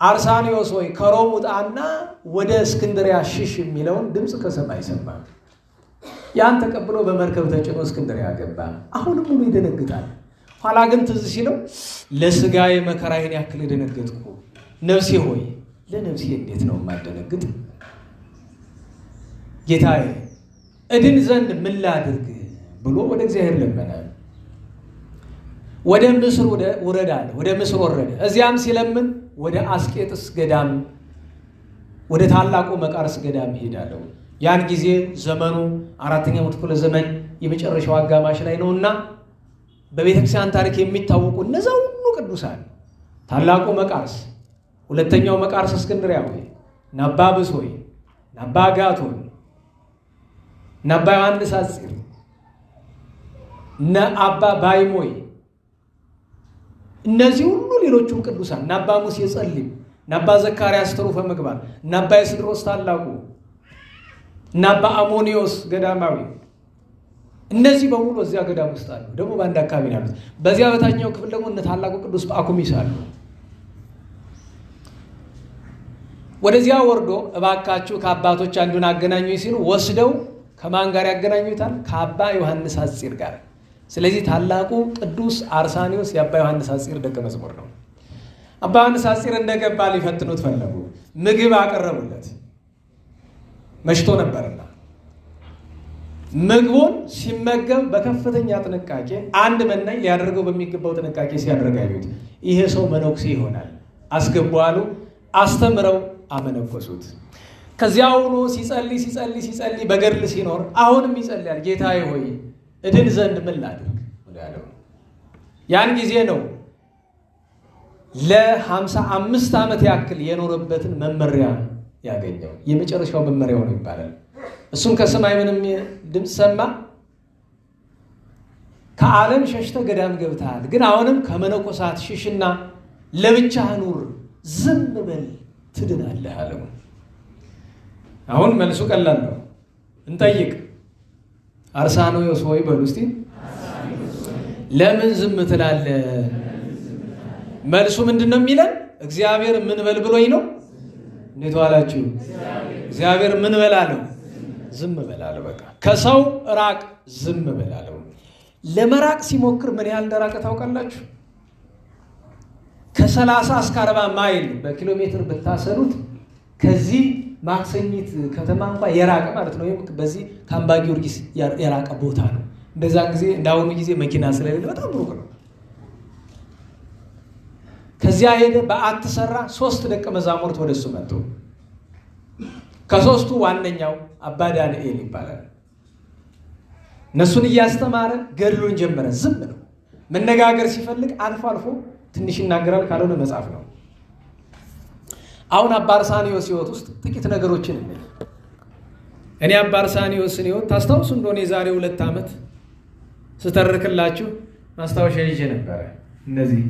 አርሳኒዮስ ሆይ ከሮም ውጣና ወደ እስክንድርያ ሽሽ የሚለውን ድምፅ ከሰማይ ሰማ። ያን ተቀብሎ በመርከብ ተጭኖ እስክንድርያ ገባ። አሁንም ሙሉ ይደነግጣል። ኋላ ግን ትዝ ሲለው ለስጋዬ መከራዬን ያክል ደነገጥኩ፣ ነፍሴ ሆይ ለነፍሴ እንዴት ነው የማደነግጥ? ጌታዬ እድን ዘንድ ምን ላድርግ ብሎ ወደ እግዚአብሔር ለመነ። ወደ ምስር ወረደ። እዚያም ሲለምን ወደ አስቄጥስ ገዳም ወደ ታላቁ መቃርስ ገዳም ሄዳለሁ። ያን ጊዜ ዘመኑ 4ኛው ክፍለ ዘመን የመጨረሻው አጋማሽ ላይ ነውና በቤተክርስቲያን ታሪክ የሚታወቁ እነዛ ሁሉ ቅዱሳን ታላቁ መቃርስ፣ ሁለተኛው መቃርስ እስክንድርያዊ፣ አባ ብሶይ፣ አባ አጋቶን፣ አባ ዮሐንስ አጽር፣ አባ ባይሞይ፣ እነዚህ ሁሉ ሌሎቹም ቅዱሳን አባ ሙሴ ጸሊም፣ አባ ዘካርያስ ትሩፈ ምግባር፣ አባ ኤስድሮስ ታላቁ፣ አባ አሞኒዮስ ገዳማዊ፣ እነዚህ በሙሉ እዚያ ገዳም ውስጥ አሉ። ደግሞ በአንድ አካባቢ ነው ያሉት። በዚያ በታችኛው ክፍል ደግሞ ታላቁ ቅዱስ ጳኩሚስ አሉ። ወደዚያ ወርዶ እባካችሁ ከአባቶች አንዱን አገናኙኝ ሲሉ ወስደው ከማን ጋር ያገናኙታል? ከአባ ዮሐንስ አጽር ጋር። ስለዚህ ታላቁ ቅዱስ አርሳኒዮስ የአባ ዮሐንስ አጽር ደቀ መዝሙር ነው። አባ ዮሐንስ አጽር እንደገባ ሊፈትኑት ፈለጉ። ምግብ አቀረቡለት። መሽቶ ነበርና ምግቡን ሲመገብ በከፍተኛ ጥንቃቄ አንድ መናኝ ሊያደርገው በሚገባው ጥንቃቄ ሲያደርጋዩት ይሄ ሰው መነኩሴ ይሆናል አስገቡ አሉ። አስተምረው አመነኮሱት። ከዚያውኑ ሲጸልይ በገድል ሲኖር አሁንም ይጸልያል። ጌታዬ ሆይ እድን ዘንድ ምን ላድርግ ወዳለው ያን ጊዜ ነው ለ55 ዓመት ያክል የኖረበትን መመሪያ ያገኘው። የመጨረሻው መመሪያው ነው ይባላል። እሱም ከሰማይ ምንም ድምጽ ሰማ። ከዓለም ሸሽተ ገዳም ገብተሃል፣ ግን አሁንም ከመነኮሳት ሽሽና ለብቻህ ኑር፣ ዝም በል ትድናለህ አለው። አሁን መልሱ ቀላል ነው። እንጠይቅ። አርሳኒዮስ ሆይ በሉ እስቲ ለምን ዝም ትላለህ? መልሱ ምንድነው የሚለን? እግዚአብሔር ምን በል ብሎኝ ነው? እንዴት ዋላችሁ? እግዚአብሔር ምን በላለው? ዝም በላለው። በቃ ከሰው ራቅ፣ ዝም በላለው። ለመራቅ ሲሞክር ምን ያህል እንደራቀ ታውቃላችሁ? ከ30 እስከ 40 ማይል በኪሎ ሜትር ብታሰሉት ከዚህ ማክሰኝት ከተማ እንኳን የራቀ ማለት ነው። በዚህ ካምባ ጊዮርጊስ የራቀ ቦታ ነው። በዛ ጊዜ እንዳውኑ ጊዜ መኪና ስለሌለ በጣም ሩቅ ነው። ከዚያ ሄደ። በአት ሰራ። 3 ደቀ መዛሙርት ወደሱ መጡ። ከ3ቱ ዋነኛው አባ ዳንኤል ይባላል። እነሱን እያስተማረ ገድሉን ጀመረ። ዝም ነው። መነጋገር ሲፈልግ አልፎ አልፎ ትንሽ ይናገራል፣ ካልሆነ መጻፍ ነው። አሁን አባ አርሳኒዮስ ሕይወት ውስጥ ጥቂት ነገሮችን እንል። እኔ አባ አርሳኒዮስን ሕይወት ታስታውሱ እንደሆነ የዛሬ 2 ዓመት ስተርክላችሁ ማስታወሻ ይዤ ነበር። እነዚህ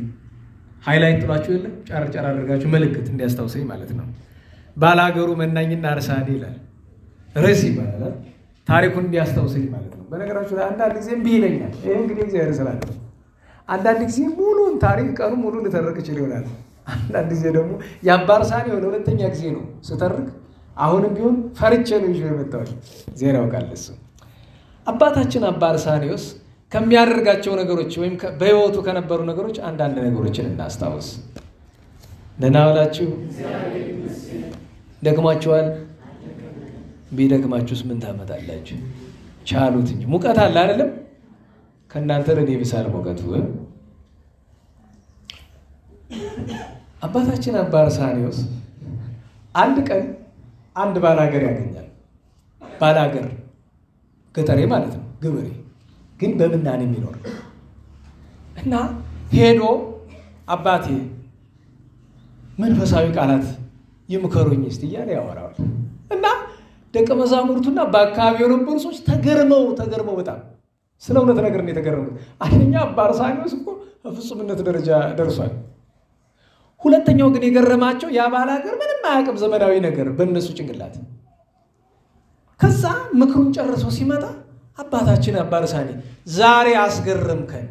ሃይላይት ጥሏችሁ የለ ጫር ጫር አድርጋችሁ መልእክት እንዲያስታውሰኝ ማለት ነው። ባላገሩ መናኝና አርሳኒ ይላል ርዕስ ይባላል። ታሪኩን እንዲያስታውሰኝ ማለት ነው። በነገራችሁ ላይ አንዳንድ ጊዜ እምቢ ይለኛል። ይሄ እንግዲህ እግዚአብሔር ስላለ አንዳንድ ጊዜ ሙሉን ታሪክ ቀኑ ሙሉ ልተርክ ይችል ይሆናል። አንዳንድ ጊዜ ደግሞ የአባ አርሳኒዮስ ለሁለተኛ ጊዜ ነው ስተርክ። አሁንም ቢሆን ፈርቼ ነው ይዤ የመጣሁት። እግዚአብሔር ያውቃል እሱ። አባታችን አባ አርሳኒዮስ ከሚያደርጋቸው ነገሮች ወይም በሕይወቱ ከነበሩ ነገሮች አንዳንድ ነገሮችን እናስታውስ። ደህና ዋላችሁ? ደክሟችኋል? ቢደክማችሁስ ምን ታመጣላችሁ? ቻሉት እንጂ ሙቀት አለ አይደለም? ከእናንተ ለኔ ብሳል ሙቀቱ። አባታችን አባ አርሳኒዮስ አንድ ቀን አንድ ባላገር ያገኛል። ባላገር ገጠሬ ማለት ነው፣ ገበሬ ግን በምናኔ የሚኖር እና ሄዶ አባቴ መንፈሳዊ ቃላት ይምከሩኝ እስቲ እያለ ያወራዋል። እና ደቀ መዛሙርቱና በአካባቢው የነበሩ ሰዎች ተገርመው በጣም ስለ እውነት ነገር ነው የተገረሙት። አንደኛ አባ አርሳኒዮስ እኮ በፍጹምነት ደረጃ ደርሷል። ሁለተኛው ግን የገረማቸው ያ ባላገር ምንም አያውቅም ዘመናዊ ነገር በእነሱ ጭንቅላት። ከዛ ምክሩን ጨርሶ ሲመጣ አባታችን አባ አርሳኒ ዛሬ አስገረምከን።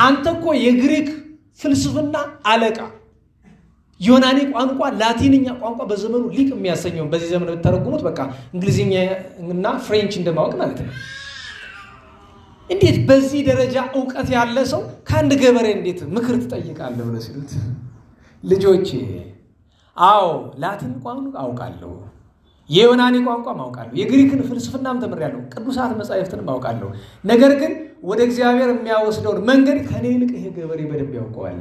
አንተ እኮ የግሪክ ፍልስፍና አለቃ፣ ዮናኒ ቋንቋ፣ ላቲንኛ ቋንቋ በዘመኑ ሊቅ የሚያሰኘው በዚህ ዘመን ተረጉሙት በቃ እንግሊዝኛ እና ፍሬንች እንደማወቅ ማለት ነው። እንዴት በዚህ ደረጃ ዕውቀት ያለ ሰው ከአንድ ገበሬ እንዴት ምክር ትጠይቃለህ ብለው ሲሉት፣ ልጆቼ አዎ ላቲን ቋንቋ አውቃለሁ፣ የዮናኒ ቋንቋ አውቃለሁ፣ የግሪክን ፍልስፍናም ተምሬያለሁ፣ ቅዱሳት መጻሕፍትን አውቃለሁ። ነገር ግን ወደ እግዚአብሔር የሚያወስደውን መንገድ ከኔ ይልቅ ይሄ ገበሬ በደንብ ያውቀዋል።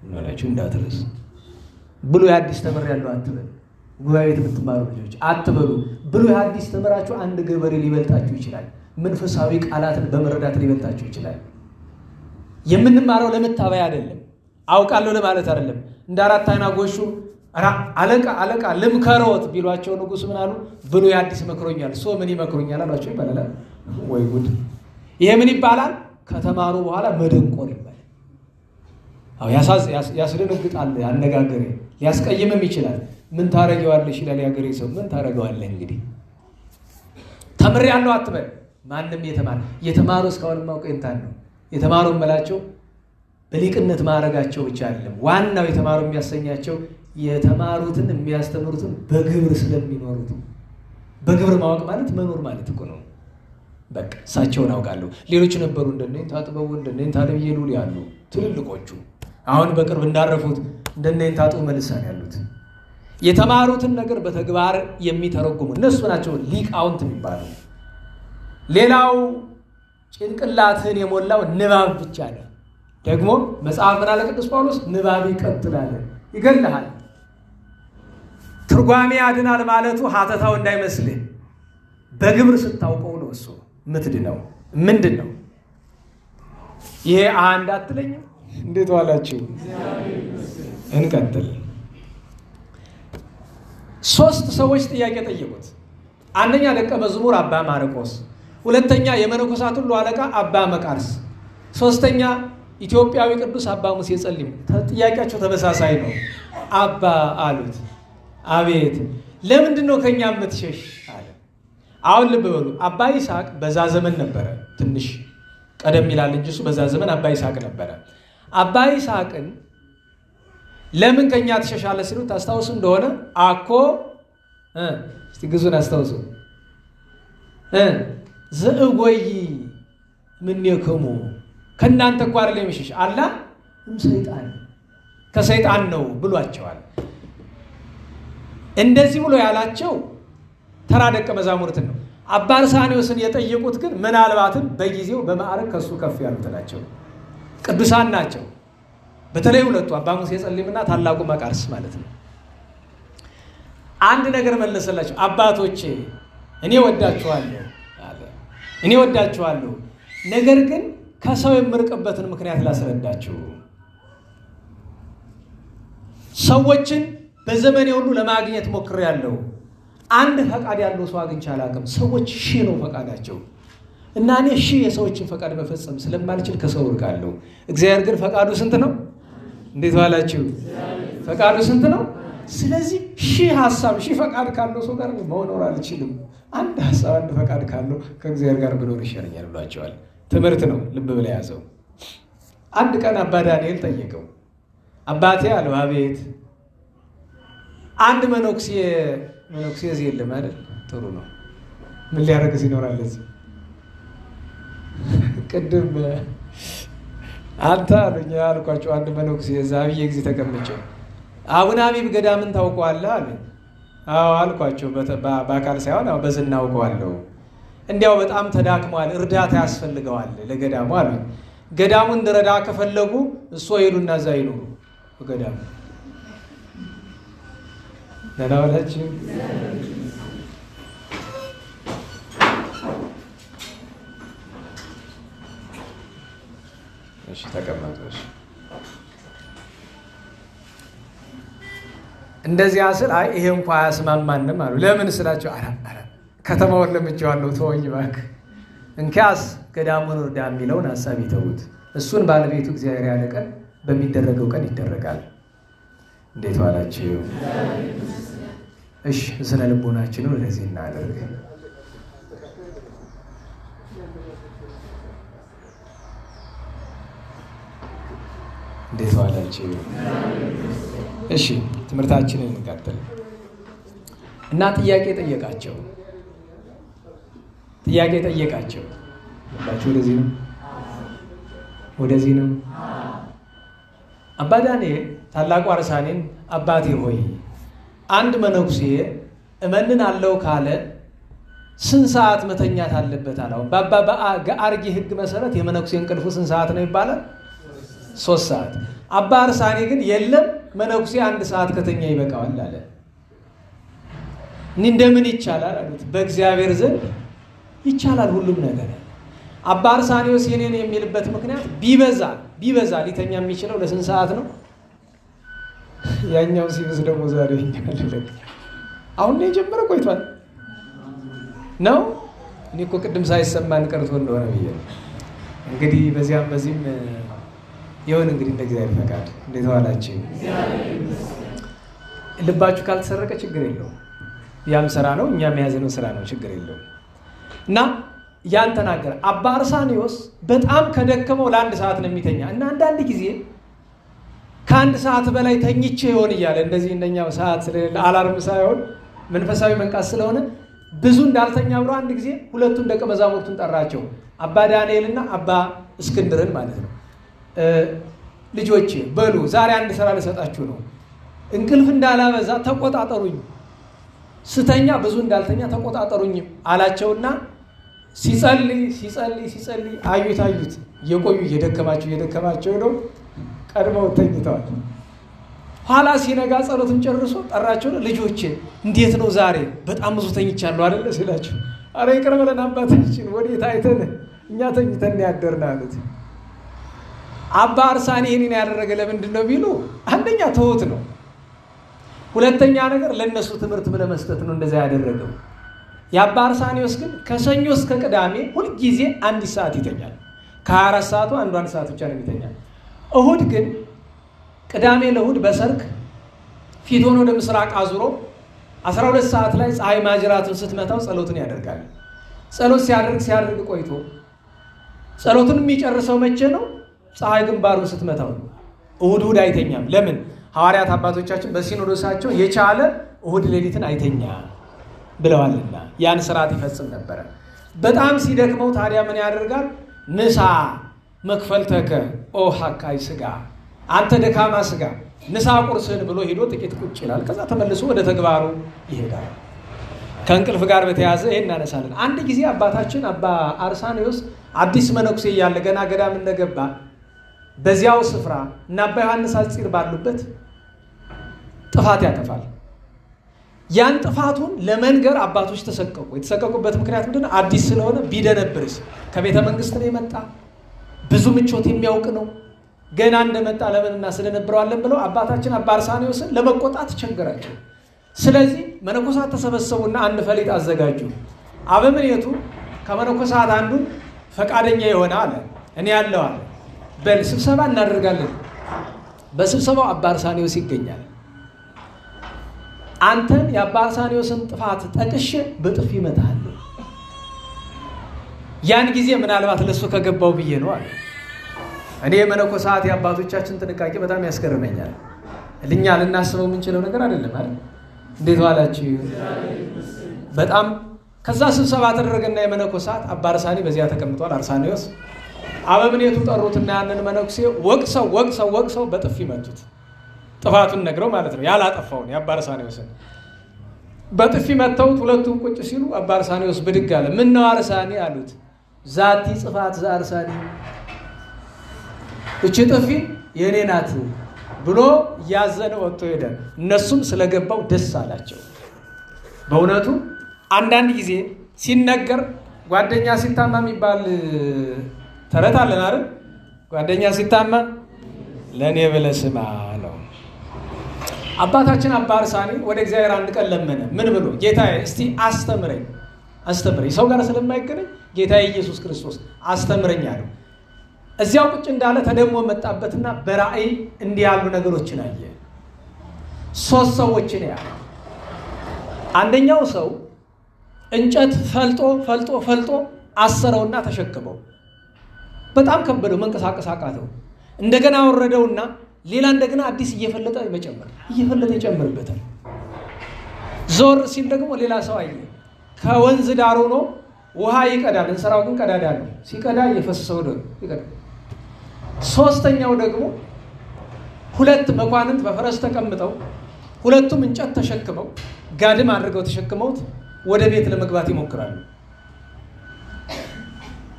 ምናላችሁ እንዳትረስ ብሉይ አዲስ ተምሬያለሁ አትበሉ። ጉባኤ የምትማሩ ልጆች አትበሉ። ብሉይ አዲስ ተምራችሁ አንድ ገበሬ ሊበልጣችሁ ይችላል። መንፈሳዊ ቃላትን በመረዳት ሊበልጣችሁ ይችላል። የምንማረው ለመታበያ አይደለም፣ አውቃለሁ ለማለት አይደለም። እንደ አራት አይና ጎሹ አለቃ ልምከሮት ቢሏቸው ንጉሥ ምን አሉ? ብሉይ አዲስ መክሮኛል። ምን ይመክሩኛል አሏቸው ይባላል። ወይ ጉድ! ይሄ ምን ይባላል? ከተማሩ በኋላ መደንቆር ይባላል። ያስደነግጣል። አነጋገሬ ሊያስቀይምም ይችላል። ምን ታረጊዋለሽ ይላል ያገሬ ሰው። ምን ታረገዋለህ እንግዲህ ተምሬያለሁ አትበል። ማንም የተማሩ እስካሁን ማውቀው እንታን ነው የተማሩ መላቸው በሊቅነት ማረጋቸው ብቻ አይደለም። ዋናው የተማሩ የሚያሰኛቸው የተማሩትን የሚያስተምሩትን በግብር ስለሚኖሩት። በግብር ማወቅ ማለት መኖር ማለት እኮ ነው። በቃ እሳቸውን አውቃለሁ። ሌሎች ነበሩ እንደነኝ ታጥበው እንደነኝ ታደብየሉ ያሉ ትልልቆቹ አሁን በቅርብ እንዳረፉት እንደነኝ ታጡ መልሳን ያሉት የተማሩትን ነገር በተግባር የሚተረጉሙ እነሱ ናቸው ሊቃውንት የሚባሉ። ሌላው ጭንቅላትን የሞላው ንባብ ብቻ ነው። ደግሞ መጽሐፍ ምናለ ቅዱስ ጳውሎስ ንባብ ይቀጥላል፣ ይገልሃል። ትርጓሜ ያድናል ማለቱ ሀተታው እንዳይመስልህ በግብር ስታውቀው ነው እሱ ምትድነው። ምንድነው ይሄ? አንድ አትለኝም? እንዴት ዋላችሁ? እንቀጥል። 3 ሰዎች ጥያቄ ጠየቁት። አንደኛ ደቀ መዝሙር አባ ማርቆስ፣ ሁለተኛ የመነኮሳት ሁሉ አለቃ አባ መቃርስ፣ ሶስተኛ ኢትዮጵያዊ ቅዱስ አባ ሙሴ ጸሊም። ጥያቄያቸው ተመሳሳይ ነው። አባ አሉት፣ አቤት ለምንድን ነው ከኛ የምትሸሽ አለ። አሁን ልብ በሉ፣ አባ ይስሐቅ በዛ ዘመን ነበረ። ትንሽ ቀደም ይላል እንጂ እሱ በዛ ዘመን አባ ይስሐቅ ነበረ። አባ ይስሐቅን ለምን ከኛ ትሸሻለህ ሲሉት ታስታውሱ እንደሆነ አኮ እስቲ ግዙን አስታውሱ ዘእጎይ ምንየከሙ ከእናንተ እኮ አይደለም የሚሸሽ አላ ሰይጣን ከሰይጣን ነው ብሏቸዋል። እንደዚህ ብሎ ያላቸው ተራ ደቀ መዛሙርትን ነው። አባ አርሳኔዎስን የጠየቁት ግን ምናልባትም በጊዜው በማዕረግ ከሱ ከፍ ያሉት ናቸው፣ ቅዱሳን ናቸው። በተለይ ሁለቱ አባ ሙሴ ጸሊምና ታላቁ መቃርስ ማለት ነው። አንድ ነገር መለሰላቸው። አባቶቼ እኔ ወዳችኋለሁ አለ። እኔ ወዳችኋለሁ፣ ነገር ግን ከሰው የምርቅበትን ምክንያት ላስረዳችሁ። ሰዎችን በዘመኔ ሁሉ ለማግኘት ሞክሬያለሁ። አንድ ፈቃድ ያለው ሰው አግኝቼ አላውቅም። ሰዎች ሺህ ነው ፈቃዳቸው እና እኔ ሺህ የሰዎችን ፈቃድ መፈጸም ስለማልችል ከሰው እርቃለሁ። እግዚአብሔር ግን ፈቃዱ ስንት ነው? እንዴት ዋላችሁ? ፈቃዱ ስንት ነው? ስለዚህ ሺህ ሐሳብ ሺህ ፈቃድ ካለው ሰው ጋር መኖር አልችልም። አንድ ሐሳብ አንድ ፈቃድ ካለው ከእግዚአብሔር ጋር ብኖር ይሻለኛል ብሏቸዋል። ትምህርት ነው፣ ልብ ብለ ያዘው። አንድ ቀን አባ ዳንኤል ጠየቀው። አባቴ አለው። አቤት። አንድ መነኩሴ እዚህ የለም አይደል? ጥሩ ነው። ምን ሊያደርግ ይኖራል እዚህ? ቅድም አንተ አሉኝ አልኳቸው። አንድ መነኩሴ እዛ ብዬ ጊዜ ተቀምጬው አቡነ አቢብ ገዳምን ታውቀዋለህ አሉኝ። አዎ አልኳቸው። በአካል ሳይሆን በዝና አውቀዋለሁ። እንዲያው በጣም ተዳክሟል፣ እርዳታ ያስፈልገዋል ለገዳሙ አሉኝ። ገዳሙን እንድረዳ ከፈለጉ እሱ ሄዱና እዛ ይኖሩ በገዳሙ። ደህና ዋላችሁ? እሺ ተቀመጡ። እሺ እንደዚያ ስል አይ ይሄ እንኳን አያስማማንም አሉ። ለምን ስላቸው አረ ከተማውን ለምጄዋለሁ ተወኝ እባክህ፣ እንኪያስ ገዳሙን እርዳ የሚለውን ሐሳብ ይተውት። እሱን ባለቤቱ እግዚአብሔር ያለ ቀን በሚደረገው ቀን ይደረጋል። እንዴት ዋላችሁ? እሺ ስነ ልቦናችንን ወደዚህ እናደርግ። እንዴት ዋላችሁ? እሺ ትምህርታችንን እንቀጥል እና ጥያቄ ጠየቃቸው። ባችሁ ወደዚህ ነው። አባ ዳንኤል ታላቁ አርሳኔን አባቴ ሆይ አንድ መነኩሴ እመንን አለው ካለ ስንት ሰዓት መተኛት አለበት አለው። በአባ ገአርጊ ሕግ መሰረት የመነኩሴ እንቅልፉ ስንት ሰዓት ነው ይባላል? 3 ሰዓት። አባ አርሳኔ ግን የለም መነኩሴ 1 ሰዓት ከተኛ ይበቃዋል አለ። እንደምን ይቻላል አሉት። በእግዚአብሔር ዘንድ ይቻላል ሁሉም ነገር። አባ አርሳኔዎስ የኔን የሚልበት ምክንያት ቢበዛ ሊተኛ የሚችለው ለስንት ሰዓት ነው? ያኛው ሲብስ ደግሞ ዛሬ ይኛል። አሁን ነው የጀመረው ቆይቷል ነው። እኔ እኮ ቅድም ሳይሰማን ቀርቶ እንደሆነ ብዬ እንግዲህ በዚህም ይሁን እንግዲህ እንደ እግዚአብሔር ፈቃድ። እንዴት ዋላችሁ? ልባችሁ ካልተሰረቀ ችግር የለውም። ያም ስራ ነው፣ እኛም የያዝነው ስራ ነው፣ ችግር የለውም። እና ያን ተናገረ። አባ አርሳኔዎስ በጣም ከደከመው ለ1 ሰዓት ነው የሚተኛ እና አንዳንድ ጊዜ ከ1 ሰዓት በላይ ተኝቼ ይሆን እያለ እንደዚህ እንደኛው ሰዓት ስለሌለ አላርም ሳይሆን መንፈሳዊ መንቃት ስለሆነ ብዙ እንዳልተኛ ብሎ አንድ ጊዜ 2ቱን ደቀ መዛሙርቱን ጠራቸው። አባ ዳንኤልና አባ እስክንድርን ማለት ነው። ልጆቼ በሉ ዛሬ አንድ ስራ ልሰጣችሁ ነው። እንቅልፍ እንዳላበዛ ተቆጣጠሩኝ፣ ስተኛ ብዙ እንዳልተኛ ተቆጣጠሩኝ አላቸውና ሲጸልይ አዩት የቆዩ እየደከማቸው ነው። ቀድመው ተኝተዋል። ኋላ ሲነጋ ጸሎትን ጨርሶ ጠራቸው። ልጆቼ እንዴት ነው ዛሬ? በጣም ብዙ ተኝቻለሁ አይደል ሲላቸው፣ አረ ይቅር በለን አባታችን፣ ወዴት አይተን እኛ ተኝተን ያደርን አሉት። አባ አርሳኔ ይህንን ያደረገ ለምንድን ነው ቢሉ፣ አንደኛ ተውት ነው፣ ሁለተኛ ነገር ለነሱ ትምህርት ለመስጠት ነው እንደዛ ያደረገው። የአባ አርሳኔዎስ ግን ከሰኞ እስከ ቅዳሜ ሁልጊዜ 1 ሰዓት ይተኛል። ከ24 ሰዓቱ 1 ሰዓት ብቻ ነው የሚተኛል። እሁድ ግን ቅዳሜ ለእሁድ በሰርክ ፊቱን ወደ ምስራቅ አዙሮ 12 ሰዓት ላይ ፀሐይ ማጅራቱን ስትመታው ጸሎትን ያደርጋል። ጸሎት ሲያደርግ ቆይቶ ጸሎቱን የሚጨርሰው መቼ ነው? ፀሐይ ግንባሩን ስትመታው። እሁድ አይተኛም። ለምን? ሐዋርያት አባቶቻችን በሲኖዶሳቸው የቻለ እሁድ ሌሊትን አይተኛ ብለዋልና ያን ስርዓት ይፈጽም ነበረ። በጣም ሲደክመው ታዲያ ምን ያደርጋል? ንሳ መክፈልተከ ኦ ሐካይ ስጋ፣ አንተ ደካማ ስጋ ንሳ ቁርስህን ብሎ ሄዶ ጥቂት ቁጭ ይላል። ከዛ ተመልሶ ወደ ተግባሩ ይሄዳል። ከእንቅልፍ ጋር በተያያዘ ይሄን እናነሳለን። አንድ ጊዜ አባታችን አባ አርሳኔዎስ አዲስ መነኩሴ እያለ ገና ገዳም እንደገባ በዚያው ስፍራ እና አባ ዮሐንስ አጽር ባሉበት ጥፋት ያጠፋል። ያን ጥፋቱን ለመንገር አባቶች ተሰቀቁ። የተሰቀቁበት ምክንያት ምንድነው? አዲስ ስለሆነ ቢደነብርስ፣ ከቤተ መንግስት ነው የመጣ፣ ብዙ ምቾት የሚያውቅ ነው፣ ገና እንደመጣ ለምን እናስደነብረዋለን ብለው አባታችን አባ አርሳኔዎስን ለመቆጣት ቸገራቸው። ስለዚህ መነኮሳት ተሰበሰቡና አንድ ፈሊጥ አዘጋጁ። አበምኔቱ ከመነኮሳት አንዱ ፈቃደኛ የሆነ አለ፣ እኔ ያለው አለ፣ በል ስብሰባ እናደርጋለን። በስብሰባው አባ አርሳኔዎስ ይገኛል። አንተን የአባ አርሳኔዎስን ጥፋት ጠቅሼ በጥፊ እመታለሁ። ያን ጊዜ ምናልባት ለሱ ከገባው ብዬ ነው አለ። እኔ መነኮሳት የአባቶቻችን ጥንቃቄ በጣም ያስገርመኛል። እኛ ልናስበው የምንችለው ነገር አይደለም አይደል? እንዴት ዋላችሁ? በጣም ከዛ ስብሰባ ተደረገና የመነኮሳት አባ አርሳኔ በዚያ ተቀምጧል። አርሳኔዎስ አበምኔቱ ጠሩትና ያንን መነኩሴ ወቅሰው በጥፊ መቱት። ጥፋቱን ነግረው ማለት ነው፣ ያላጠፋውን የአባ አርሳኔዎስን በጥፊ መተውት። ሁለቱም ቁጭ ሲሉ አባ አርሳኔዎስ ብድግ አለ። ምን ነው አርሳኔ አሉት። ዛቲ ጽፋት ዘአርሳኔ፣ እቺ ጥፊ የኔ ናት ብሎ ያዘነ ወጥቶ ሄደ። እነሱም ስለገባው ደስ አላቸው። በእውነቱ አንዳንድ ጊዜ ሲነገር ጓደኛ ሲታማ የሚባል ተረት አለን አይደል? ጓደኛ ሲታማ ለኔ ብለህ ስማ ነው። አባታችን አባ አርሳኔ ወደ እግዚአብሔር አንድ ቀን ለመነ። ምን ብሎ? ጌታዬ እስቲ አስተምረኝ። ሰው ጋር ስለማይገናኝ ጌታዬ ኢየሱስ ክርስቶስ አስተምረኝ አለው። እዚያው ቁጭ እንዳለ ተደሞ መጣበትና በራእይ እንዲህ ያሉ ነገሮችን አየ። 3 ሰዎችን ያለ። አንደኛው ሰው እንጨት ፈልጦ አሰረውና ተሸክመው። በጣም ከበደው፣ መንቀሳቀስ አቃተው። እንደገና ወረደውና ሌላ እንደገና አዲስ እየፈለጠ ይጨምርበታል። ዞር ሲል ደግሞ ሌላ ሰው አየ። ከወንዝ ዳር ሆኖ ውሃ ይቀዳል። እንስራው ግን ቀዳዳ ነው። ሲቀዳ እየፈሰሰው ነው ይቀዳል። 3ኛው ደግሞ 2 መኳንንት በፈረስ ተቀምጠው 2ቱም እንጨት ተሸክመው ጋድም አድርገው ተሸክመውት ወደ ቤት ለመግባት ይሞክራሉ።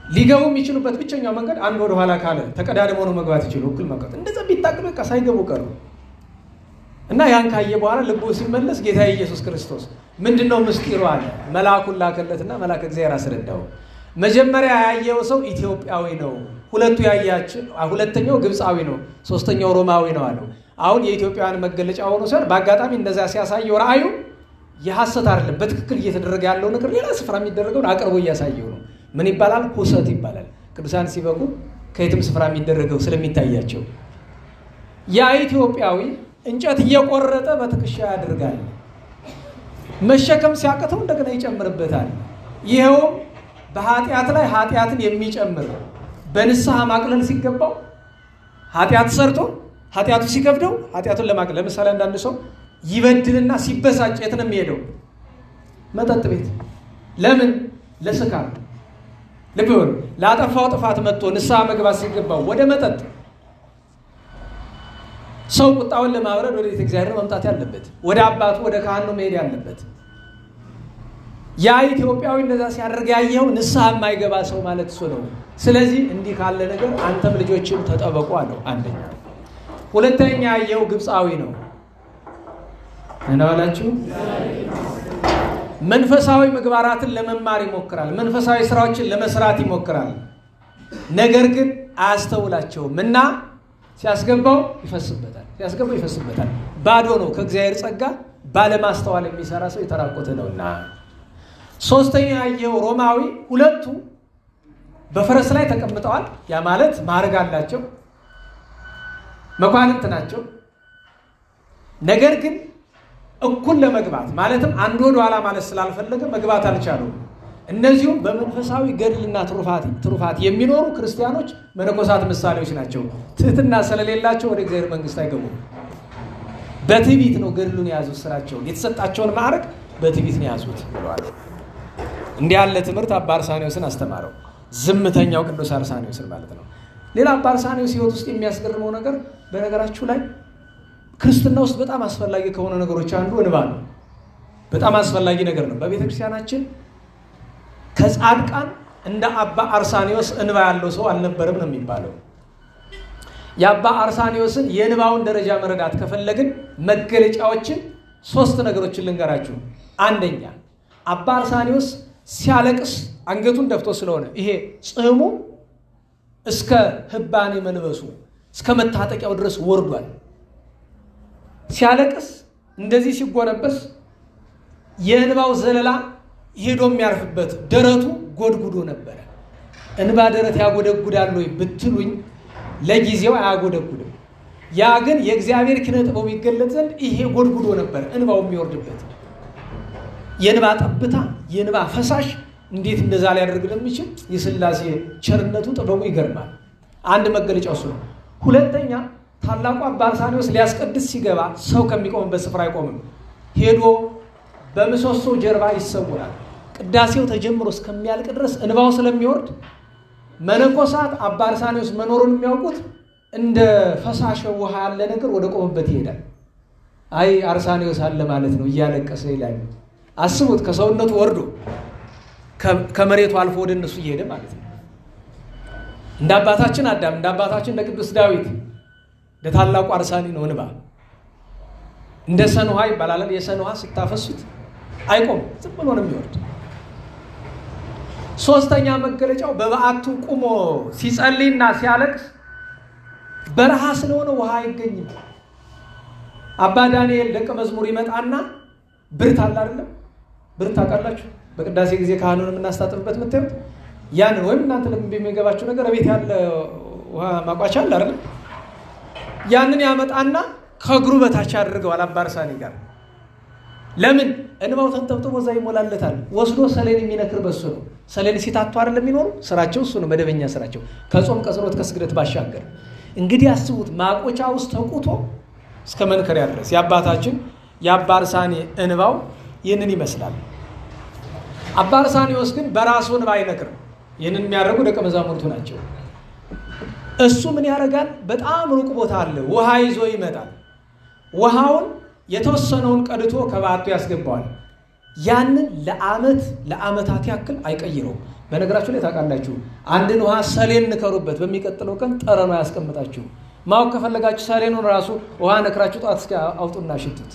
ሊገቡ የሚችሉበት ብቸኛው መንገድ አንድ ወደ ኋላ ካለ ተቀዳድሞ ነው መግባት ይችላል እኩል መቀጥ እንደዛ ቢታቀሉ በቃ ሳይገቡ ቀሩ እና ያን ካየ በኋላ ልቡ ሲመለስ ጌታ ኢየሱስ ክርስቶስ ምንድነው ምስጢሩ አለ መልአኩን ላከለትና መልአክ እግዚአብሔር አስረዳው መጀመሪያ ያየው ሰው ኢትዮጵያዊ ነው ሁለቱ ያያችሁ ሁለተኛው ግብጻዊ ነው ሶስተኛው ሮማዊ ነው አለው አሁን የኢትዮጵያውያን መገለጫ ሆኖ ሰር በአጋጣሚ እንደዛ ሲያሳየው ራእዩ የሐሰት አይደለም በትክክል እየተደረገ ያለው ነገር ሌላ ስፍራ የሚደረገው አቅርቦ እያሳየው ነው ምን ይባላል ሁሰት ይባላል ቅዱሳን ሲበቁ ከየትም ስፍራ የሚደረገው ስለሚታያቸው ያ ኢትዮጵያዊ እንጨት እየቆረጠ በትከሻ ያደርጋል መሸከም ሲያቀተው እንደገና ይጨምርበታል ይሄው በኃጢአት ላይ ኃጢአትን የሚጨምር በንስሐ ማቅለል ሲገባው ኃጢአት ሰርቶ ኃጢአቱ ሲከብደው ኃጢአቱን ለማቅለል ለምሳሌ አንዳንድ ሰው ይበድልና ሲበሳጭ የት ነው የሚሄደው መጠጥ ቤት ለምን ለስካር ለብር ላጠፋው ጥፋት መጥቶ ንስሐ መግባት ሲገባው ወደ መጠጥ ሰው ቁጣውን ለማብረድ ወደ እግዚአብሔር መምጣት ያለበት ወደ አባቱ ወደ ካህኑ መሄድ ያለበት ያ ኢትዮጵያዊ እንደዛ ሲያደርግ ያየው ንስሐ የማይገባ ሰው ማለት እሱ ነው ስለዚህ እንዲህ ካለ ነገር አንተም ልጆችም ተጠበቁ አለው አንደኛ ሁለተኛ ያየው ግብጻዊ ነው እናላችሁ መንፈሳዊ ምግባራትን ለመማር ይሞክራል መንፈሳዊ ስራዎችን ለመስራት ይሞክራል ነገር ግን አያስተውላቸውምና ሲያስገባው ይፈስበታል ባዶ ነው ከእግዚአብሔር ጸጋ ባለማስተዋል የሚሰራ ሰው የተራቆተ ነውና ሶስተኛ ያየው ሮማዊ ሁለቱ በፈረስ ላይ ተቀምጠዋል ያ ማለት ማርግ አላቸው መኳንንት ናቸው ነገር ግን እኩል ለመግባት ማለትም አንድ ወደ ኋላ ማለት ስላልፈለገ መግባት አልቻሉም እነዚህም በመንፈሳዊ ገድልና ትሩፋት የሚኖሩ ክርስቲያኖች መነኮሳት ምሳሌዎች ናቸው ትህትና ስለሌላቸው ወደ እግዚአብሔር መንግስት አይገቡም በትዕቢት ነው ገድሉን ያዙት ስራቸው የተሰጣቸውን ማዕረግ በትዕቢት ነው ያዙት ብለዋል እንዲህ ያለ ትምህርት አባ አርሳኔዎስን አስተማረው ዝምተኛው ቅዱስ አርሳኔዎስን ማለት ነው ሌላ አባ አርሳኔዎስ ሕይወት ውስጥ የሚያስገርመው ነገር በነገራችሁ ላይ ክርስትና ውስጥ በጣም አስፈላጊ ከሆነ ነገሮች አንዱ እንባ ነው በጣም አስፈላጊ ነገር ነው በቤተ ክርስቲያናችን ከጻድቃን እንደ አባ አርሳኔዎስ እንባ ያለው ሰው አልነበረም ነው የሚባለው የአባ አርሳኔዎስን የእንባውን ደረጃ መረዳት ከፈለግን መገለጫዎችን ሶስት ነገሮችን ልንገራችሁ አንደኛ አባ አርሳኔዎስ ሲያለቅስ አንገቱን ደፍቶ ስለሆነ ይሄ ጽህሙ እስከ ህባኔ መንበሱ እስከ መታጠቂያው ድረስ ወርዷል ሲያለቅስ እንደዚህ ሲጎነበስ የእንባው ዘለላ ሄዶ የሚያርፍበት ደረቱ ጎድጉዶ ነበር እንባ ደረት ያጎደጉዳል ወይ ብትሉኝ ለጊዜው አያጎደጉድም ያ ግን የእግዚአብሔር ኪነ ጥበብ ይገለጥ ዘንድ ይሄ ጎድጉዶ ነበር እንባው የሚወርድበት የንባ ጠብታ የንባ ፈሳሽ እንዴት እንደዛ ላይ ያደርግ ለሚችል የሥላሴ ቸርነቱ ጥበቡ ይገርማል አንድ መገለጫው እሱ ነው ሁለተኛ ታላቁ አባ አርሳኔዎስ ሊያስቀድስ ሲገባ ሰው ከሚቆምበት ስፍራ አይቆምም ሄዶ በመሰሶ ጀርባ ይሰውራል ቅዳሴው ተጀምሮ እስከሚያልቅ ድረስ እንባው ስለሚወርድ መነኮሳት አባ አርሳኔዎስ መኖሩን የሚያውቁት እንደ ፈሳሽ ውሃ ያለ ነገር ወደ ቆመበት ይሄዳል አይ አርሳኔዎስ አለ ማለት ነው እያለቀሰ ይላል አስቡት ከሰውነቱ ወርዶ ከመሬቱ አልፎ ወደ እነሱ ይሄደ ማለት ነው እንደ አባታችን አዳም እንደ አባታችን ቅዱስ ዳዊት ለታላቁ አርሳኒ ነው እንባ እንደ ሰንውሃ ይባላል የሰንውሃ ስታፈሱት አይቆም ዝም ብሎ ነው የሚወርድ ሶስተኛ መገለጫው በበዓቱ ቆሞ ሲጸልይና ሲያለቅስ በረሃ ስለሆነ ውሃ አይገኝም አባ ዳንኤል ደቀ መዝሙር ይመጣና ብርት አለ አይደለም ብርት አቃላችሁ በቅዳሴ ጊዜ ካህኑን እናስታጥብበት መተውት ያን ወይም እናንተ ለሚገባችሁ ነገር ቤት ያለ ውሃ ማቋጫ አለ አይደል ያንን ያመጣና ከግሩ በታች ያደርገዋል አባ አርሳኒ ጋር ለምን እንባው ተንጠብጥቦ እዛ ይሞላለታል ወስዶ ሰሌን የሚነክር በሱ ነው ሰሌን ሲታቱ አይደለም የሚኖሩ ስራቸው እሱ ነው መደበኛ ስራቸው ከጾም ከጸሎት ከስግደት ባሻገር እንግዲህ አስቡት ማቆጫ ውስጥ ተቁቶ እስከ መንከር ያድረስ ያባታችን የአባ አርሳኒ እንባው ይህንን ይመስላል አባ አርሳኔዎስ ግን በራሱ እንባ አይነክር ይህንን የሚያደርጉ ደቀ መዛሙርቱ ናቸው እሱ ምን ያደርጋል በጣም ሩቅ ቦታ አለ ውሃ ይዞ ይመጣል ውሃውን የተወሰነውን ቀድቶ ከባቱ ያስገባዋል ያንን ለዓመታት ያክል አይቀይረው በነገራችሁ ላይ ታውቃላችሁ አንድን ውሃ ሰሌን ንከሩበት በሚቀጥለው ቀን ጠረኑ ያስቀምጣችሁ። ማወቅ ከፈለጋችሁ ሰሌኑን ራሱ ውሃ ነክራችሁ ጧት እስኪ አውጡና ሽቱት።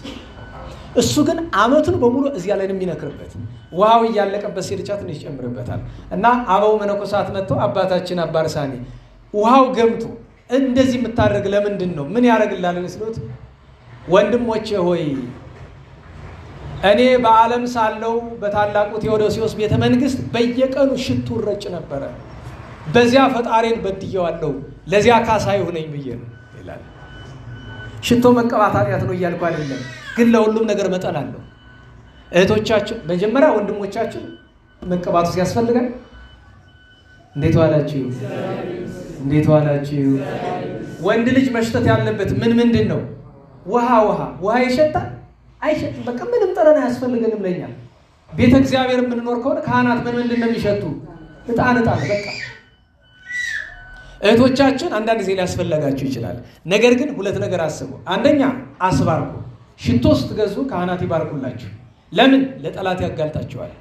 እሱ ግን አመቱን በሙሉ እዚያ ላይ የሚነክርበት ውሃው እያለቀበት ሲልቻ ትንሽ ይጨምርበታል። እና አበው መነኮሳት መጥተው አባታችን አባ አርሳኔ ውሃው ገምቶ እንደዚህ የምታደርግ ለምንድን ነው? ምን ያደርግልሃል ሲሉት ወንድሞቼ ሆይ እኔ በዓለም ሳለው በታላቁ ቴዎዶሲዮስ ቤተ መንግስት በየቀኑ ሽቱ ረጭ ነበረ። በዚያ ፈጣሪን በድየዋለሁ፣ ለዚያ ካሳ ይሁነኝ ብዬ ነው ይላል። ሽቶ መቀባት ኃጢአት ነው እያልኩ አይደለም፣ ግን ለሁሉም ነገር መጠን አለው። እህቶቻችን መጀመሪያ ወንድሞቻችን መቀባቱ ሲያስፈልጋል። እንዴት ዋላችሁ? እንዴት ዋላችሁ? ወንድ ልጅ መሽተት ያለበት ምንድን ነው? ውሃ ይሸታል አይሸትም? በቃ ምንም ጠረን አያስፈልገንም ለኛ። ቤተ እግዚአብሔር የምንኖር ከሆነ ካህናት ምንድን ነው የሚሸቱ? ዕጣን በቃ። እህቶቻችን አንዳንድ ጊዜ ሊያስፈልጋችሁ ይችላል። ነገር ግን ሁለት ነገር አስቡ። አንደኛ አስባርኩ። ሽቶ ስትገዙ ካህናት ይባርኩላችሁ። ለምን? ለጠላት ያጋልጣችኋል።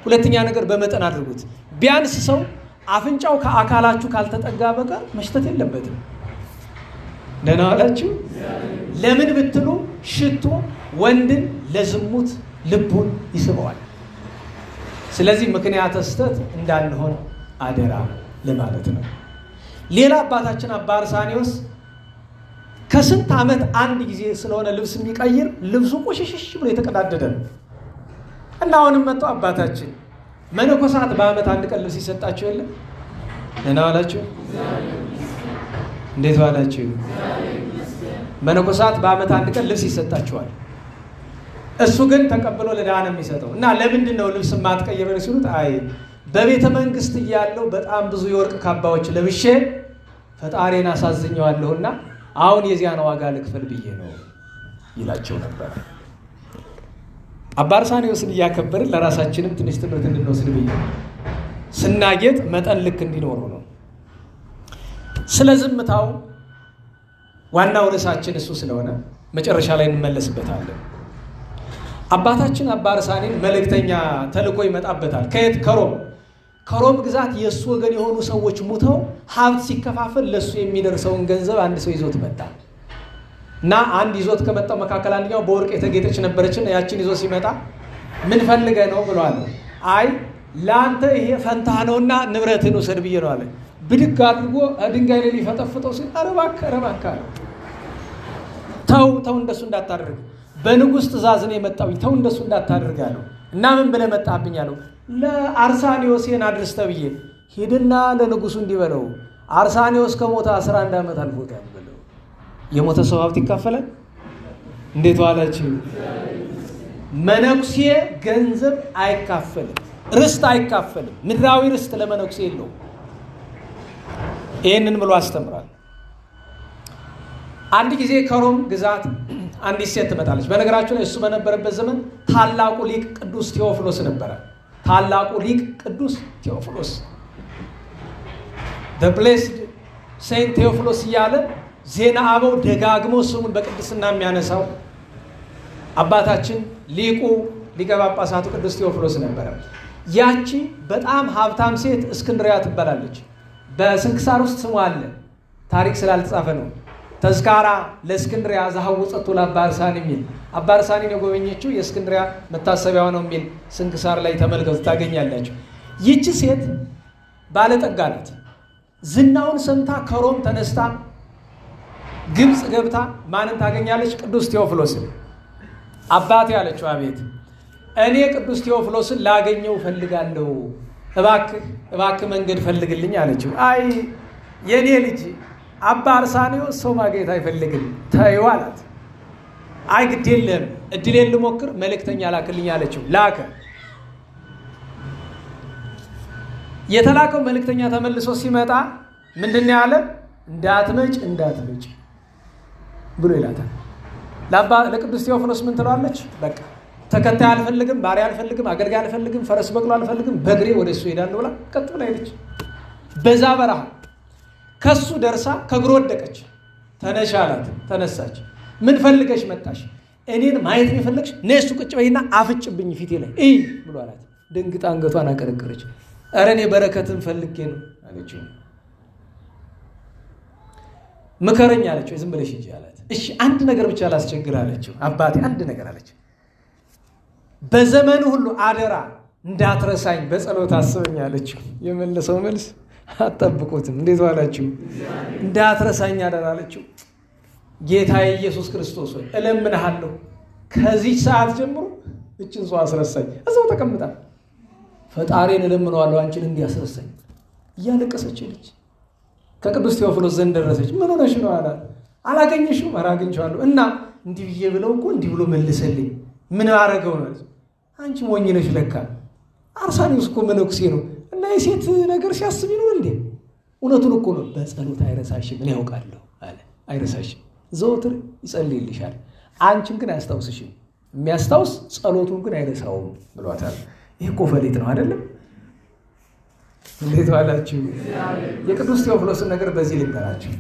ሁለተኛ ነገር በመጠን አድርጉት። ቢያንስ ሰው አፍንጫው ከአካላችሁ ካልተጠጋ በቀር መሽተት የለበትም። ደህና ዋላችሁ? ለምን ብትሉ ሽቶ ወንድን ለዝሙት ልቡን ይስበዋል። ስለዚህ ምክንያት ስተት እንዳንሆን አደራ ለማለት ነው። ሌላ አባታችን አባ አርሳኔዎስ ከስንት ዓመት አንድ ጊዜ ስለሆነ ልብስ የሚቀይር ልብሱ ቆሽሽሽ ብሎ የተቀዳደደ ነው። እና አሁንም መጥቶ አባታችን መነኮሳት በዓመት አንድ ቀን ልብስ ይሰጣቸው የለም? ደህና ዋላችሁ? እንዴት ዋላችሁ? መነኮሳት በዓመት አንድ ቀን ልብስ ይሰጣቸዋል። እሱ ግን ተቀብሎ ለዳነ የሚሰጠው እና ለምንድን ነው ልብስ ማትቀየረው ሲሉት አይ በቤተ መንግስት እያለው በጣም ብዙ የወርቅ ካባዎች ለብሼ ፈጣሪን አሳዝኘዋለሁና አሁን የዚያን ዋጋ ልክፈል ብዬ ነው ይላቸው ነበር። አባ አርሳኔዎስን እያከበርን ለራሳችንም ትንሽ ትምህርት እንድንወስድ ብዬ ስናጌጥ መጠን ልክ እንዲኖሩ ነው። ስለ ዝምታው ዋናው ርዕሳችን እሱ ስለሆነ መጨረሻ ላይ እንመለስበታለን። አባታችን አባ አርሳኔን መልእክተኛ ተልኮ ይመጣበታል። ከየት? ከሮም ግዛት የእሱ ወገን የሆኑ ሰዎች ሙተው ሀብት ሲከፋፈል ለእሱ የሚደርሰውን ገንዘብ አንድ ሰው ይዞት መጣ እና አንድ ይዞት ከመጣው መካከል አንደኛው በወርቅ የተጌጠች ነበረችና ያችን ይዞ ሲመጣ ምን ፈልገህ ነው ብለዋል። አይ ለአንተ ይሄ ፈንታህ ነውና ንብረትን ውሰድ ብዬ ነው አለ። ብድግ አድርጎ ድንጋይ ላይ ሊፈጠፍጠው ሲል ኧረ እባክህ ተው እንደሱ እንዳታደርግ፣ በንጉሥ ትእዛዝ ነው የመጣው፣ ተው እንደሱ እንዳታደርግ አለው። እና ምን ብለህ መጣህብኝ አለው። ለአርሳኔዎስን አድርስ ተብዬ። ሂድና ለንጉሱ እንዲበለው አርሳኔዎስ ከሞተ 11 ዓመት አልፎታል ብለው። የሞተ ሰው ሀብት ይካፈላል? እንዴት ዋላችሁ? መነኩሴ ገንዘብ አይካፈልም፣ ርስት አይካፈልም። ምድራዊ ርስት ለመነኩሴ የለው። ይህንን ብሎ አስተምራል። አንድ ጊዜ ከሮም ግዛት አንዲት ሴት ትመጣለች። በነገራችሁ ላይ እሱ በነበረበት ዘመን ታላቁ ሊቅ ቅዱስ ቴዎፍሎስ ነበረ። ታላቁ ሊቅ ቅዱስ ቴዎፍሎስ the blessed saint ቴዎፍሎስ እያለ ዜና አበው ደጋግሞ ስሙን በቅድስና የሚያነሳው አባታችን ሊቁ ሊቀ ጳጳሳቱ ቅዱስ ቴዎፍሎስ ነበረ። ያቺ በጣም ሀብታም ሴት እስክንድሪያ ትባላለች። በስንክሳር ውስጥ ስሟ አለ፣ ታሪክ ስላልተጻፈ ነው። ተዝካራ ለእስክንድሪያ ዘሐውፀቱ ለአባ አርሳኔ የሚል አባ አርሳኔን የጎበኘችው የእስክንድሪያ መታሰቢያው ነው የሚል ስንክሳር ላይ ተመልከቱ ታገኛላችሁ። ይቺ ሴት ባለጠጋ ናት። ዝናውን ሰምታ ከሮም ተነስታ ግብጽ ገብታ ማንን ታገኛለች? ቅዱስ ቴዎፍሎስን። አባቴ ያለችው አቤት፣ እኔ ቅዱስ ቴዎፍሎስን ላገኘው ፈልጋለሁ፣ እባክህ መንገድ ፈልግልኝ አለችው። አይ የኔ ልጅ አባ አርሳኔዎስ ሰው ማግኘት አይፈልግም፣ ተይው አላት። አይ ግድ የለም እድሌን ልሞክር፣ መልእክተኛ ላክልኝ አለችው። ላከ። የተላከው መልእክተኛ ተመልሶ ሲመጣ ምንድነው ያለ? እንዳትመጭ ብሎ ይላታል። ለቅዱስ ቴዎፍሎስ ምን ትለዋለች? በቃ ተከታይ አልፈልግም፣ ባሪያ አልፈልግም፣ አገልጋይ አልፈልግም፣ ፈረስ በቅሎ አልፈልግም፣ በእግሬ ወደ እሱ ሄዳለሁ ብላ ቀጥ ብላ ሄደች። በዛ በረሃ ከሱ ደርሳ ከእግሩ ወደቀች። ተነሽ አላት። ተነሳች። ምን ፈልገሽ መጣሽ? እኔን ማየት ነው የፈለግሽ? ነይ እሱ ቁጭ በይና አፍጭብኝ ፊቴ ላይ ብሎ አላት። ድንግጣ አንገቷን አቀረቀረች። ኧረ እኔ በረከትን ፈልጌ ነው አለችው። ምከረኝ አለችው። ዝም ብለሽ ሂጂ አላት። እሺ አንድ ነገር ብቻ ላስቸግር አለችው። አባቴ አንድ ነገር አለችው። በዘመኑ ሁሉ አደራ እንዳትረሳኝ በጸሎት አስበኝ አለችው። የመለሰው መልስ አትጠብቁትም። እንዴት ዋላችሁ? እንዳትረሳኝ አደራ አለችው። ጌታዬ ኢየሱስ ክርስቶስ ሆይ እለምንሃለሁ ከዚህ ሰዓት ጀምሮ እችን ሰው አስረሳኝ። እዛው ተቀምጣ ፈጣሪን እለምነዋለሁ አንቺን እንዲያስረሳኝ እያለቀሰች ልጅ ከቅዱስ ቴዎፍሎስ ዘንድ ደረሰች። ምን ሆነሽ ነው አላት። አላገኘሽው? ኧረ አግኝቼዋለሁ። እና እንዲህ ብዬ ብለው እኮ እንዲህ ብሎ መልሰልኝ። ምን አረገው ነው? አንቺ ሞኝ ነሽ ለካ አርሳኒዎስ እኮ መነኩሴ ነው እና የሴት ነገር ሲያስብ ነው እንዴ? እውነቱን እኮ ነው። በጸሎት አይረሳሽም ምን ያውቃለሁ አለ። አይረሳሽም፣ ዘወትር ይጸልይልሻል፣ አንቺን ግን አያስታውስሽም። የሚያስታውስ ጸሎቱን ግን አይረሳውም ብሏታል። ይሄ እኮ ፈሊጥ ነው አይደለም? እንዴት ዋላችሁ? የቅዱስ ቴዎፍሎስን ነገር በዚህ ልንገራችሁ።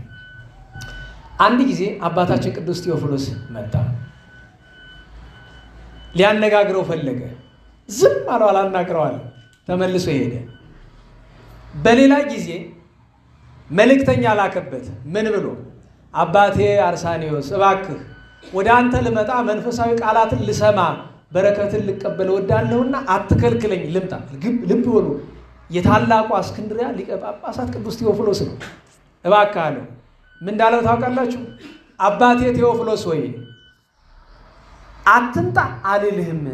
አንድ ጊዜ አባታችን ቅዱስ ቴዎፍሎስ መጣ። ሊያነጋግረው ፈለገ። ዝም አለው፣ አላናግረው አለ። ተመልሶ ሄደ። በሌላ ጊዜ መልእክተኛ ላከበት። ምን ብሎ? አባቴ አርሳኒዎስ እባክህ ወደ አንተ ልመጣ መንፈሳዊ ቃላትን ልሰማ በረከትን ልቀበል ወዳለሁና አትከልክለኝ ልምጣ። ልብ በሉ የታላቁ እስክንድርያ ሊቀ ጳጳሳት ቅዱስ ቴዎፍሎስ ነው። እባክህ አለው። ምን እንዳለው ታውቃላችሁ? አባቴ ቴዎፍሎስ ሆይ አትምጣ አልልህም፣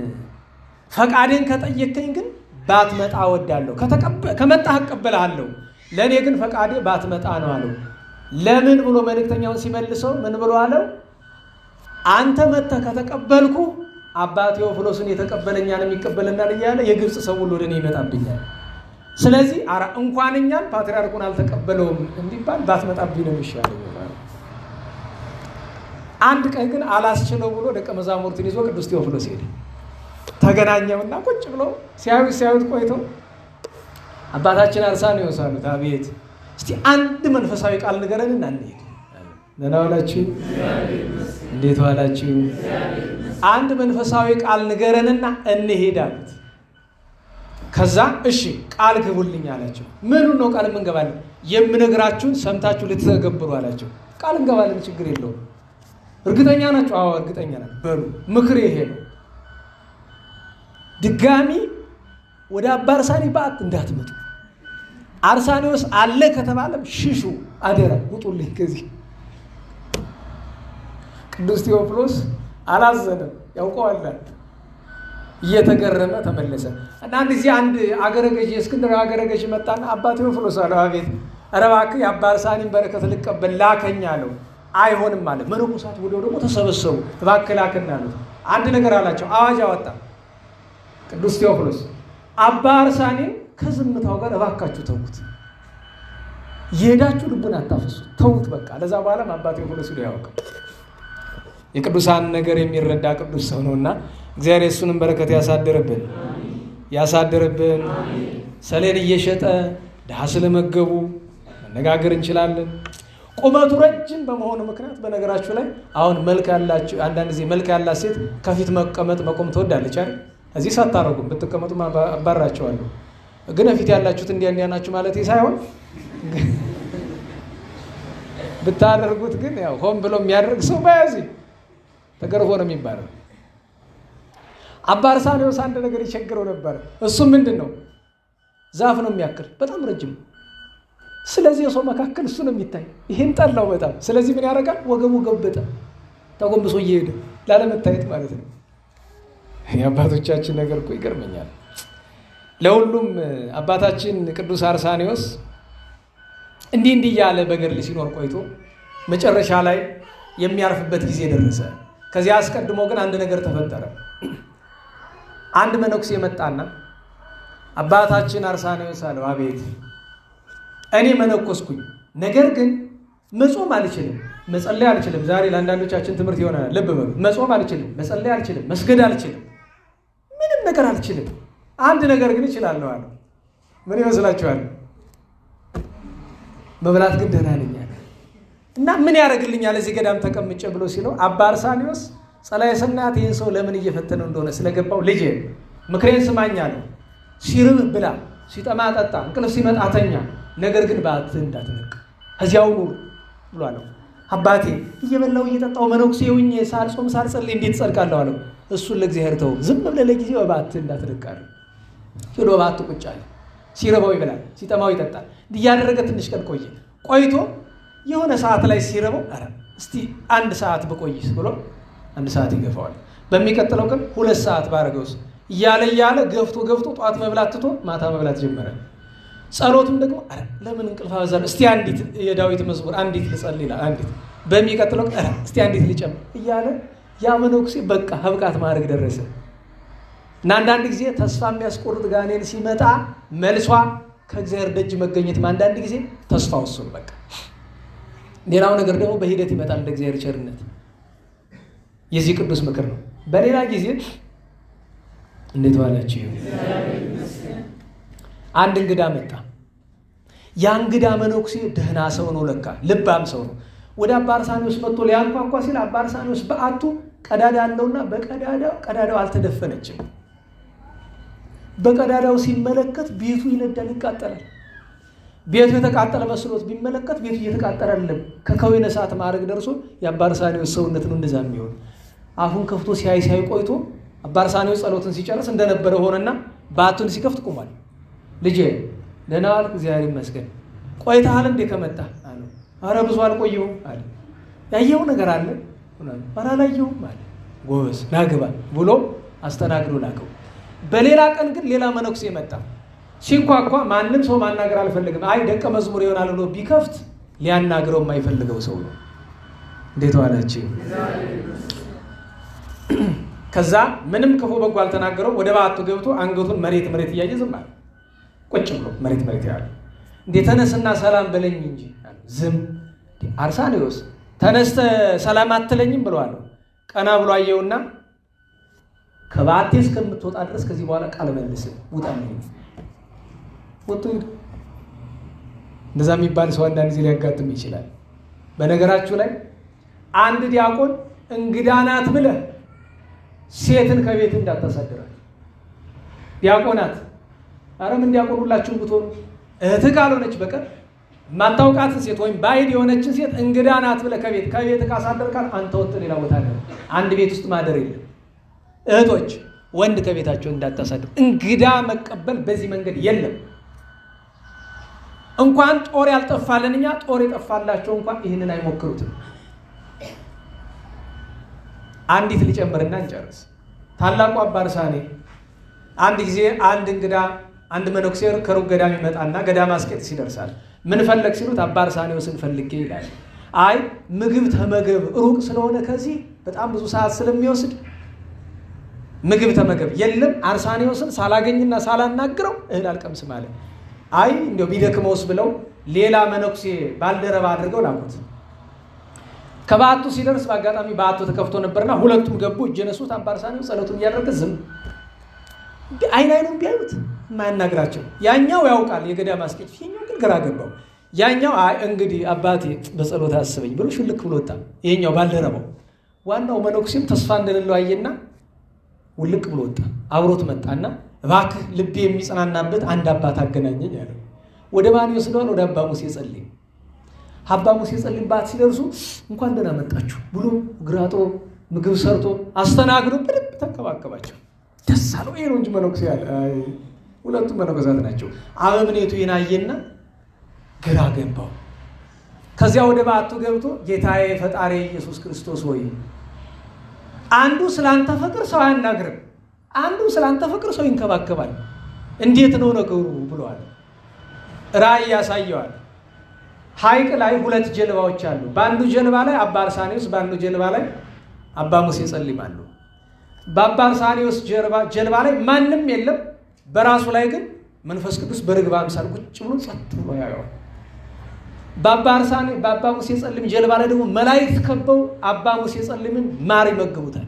ፈቃዴን ከጠየቀኝ ግን ባትመጣ ወዳለሁ፣ ከመጣህ እቀበልሃለሁ። ለእኔ ግን ፈቃዴ ባትመጣ ነው አለው። ለምን ብሎ መልእክተኛውን ሲመልሰው ምን ብሎ አለው? አንተ መጥተህ ከተቀበልኩ አባ ቴዎፍሎስን የተቀበለኛን የሚቀበለናል እያለ የግብፅ ሰው ሁሉ ወደ እኔ ይመጣብኛል። ስለዚህ እንኳን እኛን ፓትርያርኩን አልተቀበለውም እንዲባል ባትመጣብኝ ነው የሚሻለው። አንድ ቀን ግን አላስችለው ብሎ ደቀ መዛሙርቱን ይዞ ቅዱስ ቴዎፍሎስ ሄደ። ተገናኘውና ቁጭ ብለው ሲያዩት ቆይተው አባታችን አርሳኒዎስ አሉት። አቤት፣ እስቲ አንድ መንፈሳዊ ቃል ንገረንና እንሂድ። ደህና ዋላችሁ? እንዴት ዋላችሁ? አንድ መንፈሳዊ ቃል ንገረንና እንሂድ አሉት። ከዛ እሺ ቃል ግቡልኝ አላቸው። ምኑን ነው ቃል እንገባለን? የምነግራችሁን ሰምታችሁ ልትተገብሩ አላቸው። ቃል እንገባለን፣ ችግር የለውም። እርግጠኛ ናችሁ? አዎ እርግጠኛ ነን። በሉ ምክር ይሄ ነው፣ ድጋሚ ወደ አባ አርሳኒ በዓት እንዳትመጡ። አርሳኒዎስ አለ ከተባለም ሽሹ፣ አደራ ውጡልኝ ከዚህ። ቅዱስ ቴዎፍሎስ አላዘነም፣ ያውቀዋል። እየተገረመ ተመለሰ። እና አንድ ጊዜ አንድ አገረ ገዢ እስክንድር አገረ ገዢ መጣና አባ ቴዎፍሎስ አለው። አቤት። ኧረ እባክህ የአባ አርሳኒን በረከት ልቀበል ላከኝ አለው። አይሆንም አለ። መነኮሳት ወዲያው ደግሞ ተሰበሰቡ። እባክህ ላከኝ አሉት። አንድ ነገር አላቸው፣ አዋጅ አወጣ ቅዱስ ቴዎፍሎስ። አባ አርሳኒን ከዝምታው ጋር እባካችሁ ተውት፣ የሄዳችሁ ልቡን አታፈሱ፣ ተውት በቃ። ለዛ በኋላም አባ ቴዎፍሎስ ይሉ ያውቃል። የቅዱሳን ነገር የሚረዳ ቅዱስ ሰው ነውና እግዚአብሔር እሱንም በረከት ያሳድርብን ያሳድርብን። ሰሌን እየሸጠ ድሃ ስለመገቡ መነጋገር እንችላለን። ቁመቱ ረጅም በመሆኑ ምክንያት በነገራችሁ ላይ አሁን መልክ ያላችሁ አንዳንድ ጊዜ መልክ ያላት ሴት ከፊት መቆም ትወዳለች አይደል? እዚህ ሳታረጉም ብትቀመጡ አባራቸዋለሁ። ግን ፊት ያላችሁት እንዲያ ናችሁ ማለት ሳይሆን ብታደርጉት ግን ያው ሆን ብሎ የሚያደርግ ሰው ባያዚ ተገርፎ ነው የሚባለው። አባ አርሳኒዎስ አንድ ነገር ይቸግረው ነበር። እሱ ምንድነው? ዛፍ ነው የሚያክል በጣም ረጅም። ስለዚህ የሰው መካከል እሱ ነው የሚታይ። ይሄን ጠላው በጣም። ስለዚህ ምን ያደርጋል? ወገቡ ገበጠ፣ ተጎንብሶ እየሄደ ላለመታየት ማለት ነው። የአባቶቻችን ነገር እኮ ይገርመኛል። ለሁሉም አባታችን ቅዱስ አርሳኒዎስ እንዲህ እያለ በገድል ሲኖር ቆይቶ መጨረሻ ላይ የሚያርፍበት ጊዜ ደረሰ። ከዚያ አስቀድሞ ግን አንድ ነገር ተፈጠረ። አንድ መነኩሴ መጣና አባታችን አርሳኒዎስ አለው። አቤት። እኔ መነኮስኩኝ፣ ነገር ግን መጾም አልችልም፣ መጸለይ አልችልም። ዛሬ ለአንዳንዶቻችን ትምህርት ይሆናል። ልብ በሉ። መጾም አልችልም፣ መጸለይ አልችልም፣ መስገድ አልችልም፣ ምንም ነገር አልችልም። አንድ ነገር ግን እችላለሁ አለ። ምን ይመስላችኋል? መብላት ግን ደህና ነኝ አለ። እና ምን ያደርግልኛል እዚህ ገዳም ተቀምጬ ብሎ ሲለው አባ አርሳኒዎስ ጸላዔ ሰናያት ይህን ሰው ለምን እየፈተነው እንደሆነ ስለገባው ልጄ ምክሬን ስማኝ አለው። ሲርብህ ብላ፣ ሲጠማ ጠጣ፣ እንቅልፍ ሲመጣ ተኛ። ነገር ግን በዓትህ እንዳትለቅ እዚያው ኑር ብሏል። አባቴ እየበላው እየጠጣው መነኩሴ ሆኜ ሳልጾም ሳልጸልይ እንዴት ጸድቃለሁ አለው። እሱን ለእግዚአብሔር ተው፣ ዝም ብለህ ለጊዜው በዓትህ እንዳትለቅ አለው። ሄዶ በዓቱ ቁጭ አለ። ሲረባው ይበላል፣ ሲጠማው ይጠጣል። እያደረገ ትንሽ ቀን ቆይቶ የሆነ ሰዓት ላይ ሲረባው ኧረ እስቲ 1 ሰዓት ብቆይስ ብሎ 1 ሰዓት ይገፋዋል። በሚቀጥለው ቀን 2 ሰዓት ባረገውስ እያለ ገፍቶ ጧት መብላት ትቶ ማታ መብላት ጀመረ። ጸሎቱም ደግሞ ኧረ ለምን እንቅልፍ አበዛለሁ እስቲ አንዲት የዳዊት መዝሙር አንዲት ልጸልይ ይላል። አንዲት በሚቀጥለው ኧረ እስቲ አንዲት ልጨምር እያለ ያ መነኩሴ በቃ ህብቃት ማድረግ ደረሰ። እና አንዳንድ ጊዜ ተስፋ የሚያስቆርጥ ጋኔን ሲመጣ መልሷ ከእግዚአብሔር ደጅ መገኘት አንዳንድ ጊዜ ተስፋው እሱ በቃ። ሌላው ነገር ደግሞ በሂደት ይመጣል እንደ እግዚአብሔር ቸርነት። የዚህ ቅዱስ ምክር ነው። በሌላ ጊዜ እንዴት ዋላችሁ? አንድ እንግዳ መጣ። ያ እንግዳ መነኩሴ ደህና ሰው ነው፣ ለካ ልባም ሰው ነው። ወደ አባ አርሳኒዎስ መጥቶ ሊያንኳኳ ሲል አባ አርሳኒዎስ በዓቱ ቀዳዳ አለውና ቀዳዳው አልተደፈነችም። በቀዳዳው ሲመለከት ቤቱ ይነዳል፣ ይቃጠላል። ቤቱ የተቃጠለ መስሎት ቢመለከት ቤቱ እየተቃጠለ አይደለም፣ ከከወይነ እሳት ማዕረግ ደርሶ የአባ አርሳኒዎስ ሰውነት ነው እንደዛ የሚሆን። አፉን ከፍቶ ሲያይ ቆይቶ አባ አርሳኒዎስ ጸሎትን ሲጨርስ እንደነበረ ሆነና በዓቱን ሲከፍት ቆሟል። ልጄ ደህና ዋልክ? እግዚአብሔር ይመስገን። ቆይተሃል እንዴ ከመጣ አለው። ኧረ ብዙ አልቆየሁም አለ። ያየው ነገር አለ? ኧረ አላየሁም አለ። ጎበዝ ናግባ ብሎ አስተናግዶ ላከው። በሌላ ቀን ግን ሌላ መነኩሴ መጣ። ሲንኳኳ ማንም ሰው ማናገር አልፈልግም፣ አይ ደቀ መዝሙር ይሆናል ብሎ ቢከፍት ሊያናግረው የማይፈልገው ሰው ነው። እንዴት ዋላችሁ? ከዛ ምንም ክፉ በጎ አልተናገረው። ወደ በዓቱ ገብቶ አንገቱን መሬት እያየ ዝም አለ። ቁጭ ብሎ መሬት ያለ እንዴ ተነስና ሰላም በለኝ እንጂ ዝም። አርሳኒዎስ ተነስተ ሰላም አትለኝም ብለዋል። ቀና ብሎ አየውና ከበዓቴ እስከምትወጣ ድረስ ከዚህ በኋላ ቃል መልስ ውጣልኝ ወጥቶ እንደዛ የሚባል ሰው አንዳንድ ጊዜ ሊያጋጥም ይችላል። በነገራችሁ ላይ አንድ ዲያቆን እንግዳ ናት ብለህ ሴትን ከቤት እንዳታሳድራት። ዲያቆናት አረም ዲያቆን ሁላችሁም ብትሆኑ እህት ካልሆነች በቀር ማታውቃትን ሴት ወይም ባይድ የሆነችን ሴት እንግዳ ናት ብለህ ከቤት ካሳደርካት አንተ ወጥ ሌላ ቦታ አለ። አንድ ቤት ውስጥ ማደር የለም። እህቶች ወንድ ከቤታቸው እንዳታሳድሩ። እንግዳ መቀበል በዚህ መንገድ የለም። እንኳን ጦር ያልጠፋለንኛ ጦር የጠፋላቸው እንኳን ይህንን አይሞክሩትም። አንዲት ልጨምርና እንጨርስ። ታላቁ አባ አርሳኔ አንድ ጊዜ አንድ እንግዳ አንድ መነኩሴ ከሩቅ ገዳም ይመጣና ገዳም አስቄጥስ ይደርሳል። ምን ፈለግ ሲሉት አባ አርሳኔዎስን ፈልጌ ይላል። አይ ምግብ ተመገብ፣ ሩቅ ስለሆነ ከዚህ በጣም ብዙ ሰዓት ስለሚወስድ ምግብ ተመገብ። የለም አርሳኒዎስን ሳላገኝና ሳላናግረው እህል አልቀምስም አለ። አይ እንደው ቢደክመውስ ብለው ሌላ መነኩሴ ባልደረባ አድርገው ላኩት። ከበዓቱ ሲደርስ በአጋጣሚ በዓቱ ተከፍቶ ነበርና ሁለቱም ገቡ። እጅ ነሱት። አባ አርሳኒዎስ ጸሎቱን እያደረገ ዝም አይኑን ቢያዩት ማያናግራቸው። ያኛው ያውቃል የገዳም አስቄጥስ፣ ይሄኛው ግን ግራ ገባው። ያኛው አይ እንግዲህ አባቴ በጸሎት አስበኝ ብሎ ሽልክ ብሎ ወጣ። ይሄኛው ባልደረባው ዋናው መነኩሴም ተስፋ እንደሌለው አየና ውልቅ ብሎ ወጣ። አብሮት መጣና እባክህ ልቤ የሚጽናናበት አንድ አባት አገናኘኝ አለ። ወደ ማን ይወስደዋል? ወደ አባ ሙሴ ጸልይ። አባ ሙሴ ጸልይ ባት ሲደርሱ እንኳን ደህና መጣችሁ ብሎ ግራጦ ምግብ ሰርቶ አስተናግዶ በደንብ ተከባከባቸው። ደስ አለው። ይሄ ነው እንጂ መነኩሴ ያለ ሁለቱም መነኮሳት ናቸው። አበምኔቱ ይናየና ግራ ገባው። ከዚያ ወደ በዓቱ ገብቶ ጌታዬ ፈጣሪ ኢየሱስ ክርስቶስ ሆይ አንዱ ስላንተ ፍቅር ሰው አያናግርም፣ አንዱ ስላንተ ፍቅር ሰው ይንከባከባል፣ እንዴት ነው ነገሩ ብለዋል። ራእይ ያሳየዋል። ሐይቅ ላይ 2 ጀልባዎች አሉ። በአንዱ ጀልባ ላይ አባ አርሳኒዎስ፣ በአንዱ ጀልባ ላይ አባ ሙሴ ጸልማሉ። በአባ አርሳኒዎስ ጀልባ ላይ ማንም የለም። በራሱ ላይ ግን መንፈስ ቅዱስ በርግብ አምሳል ቁጭ ብሎ ጸጥ ብሎ ያየዋል። በአባ ሙሴ ጸልም ጀልባ ላይ ደግሞ መላእክት ከበው አባ ሙሴ ጸልምን ማር ይመግቡታል።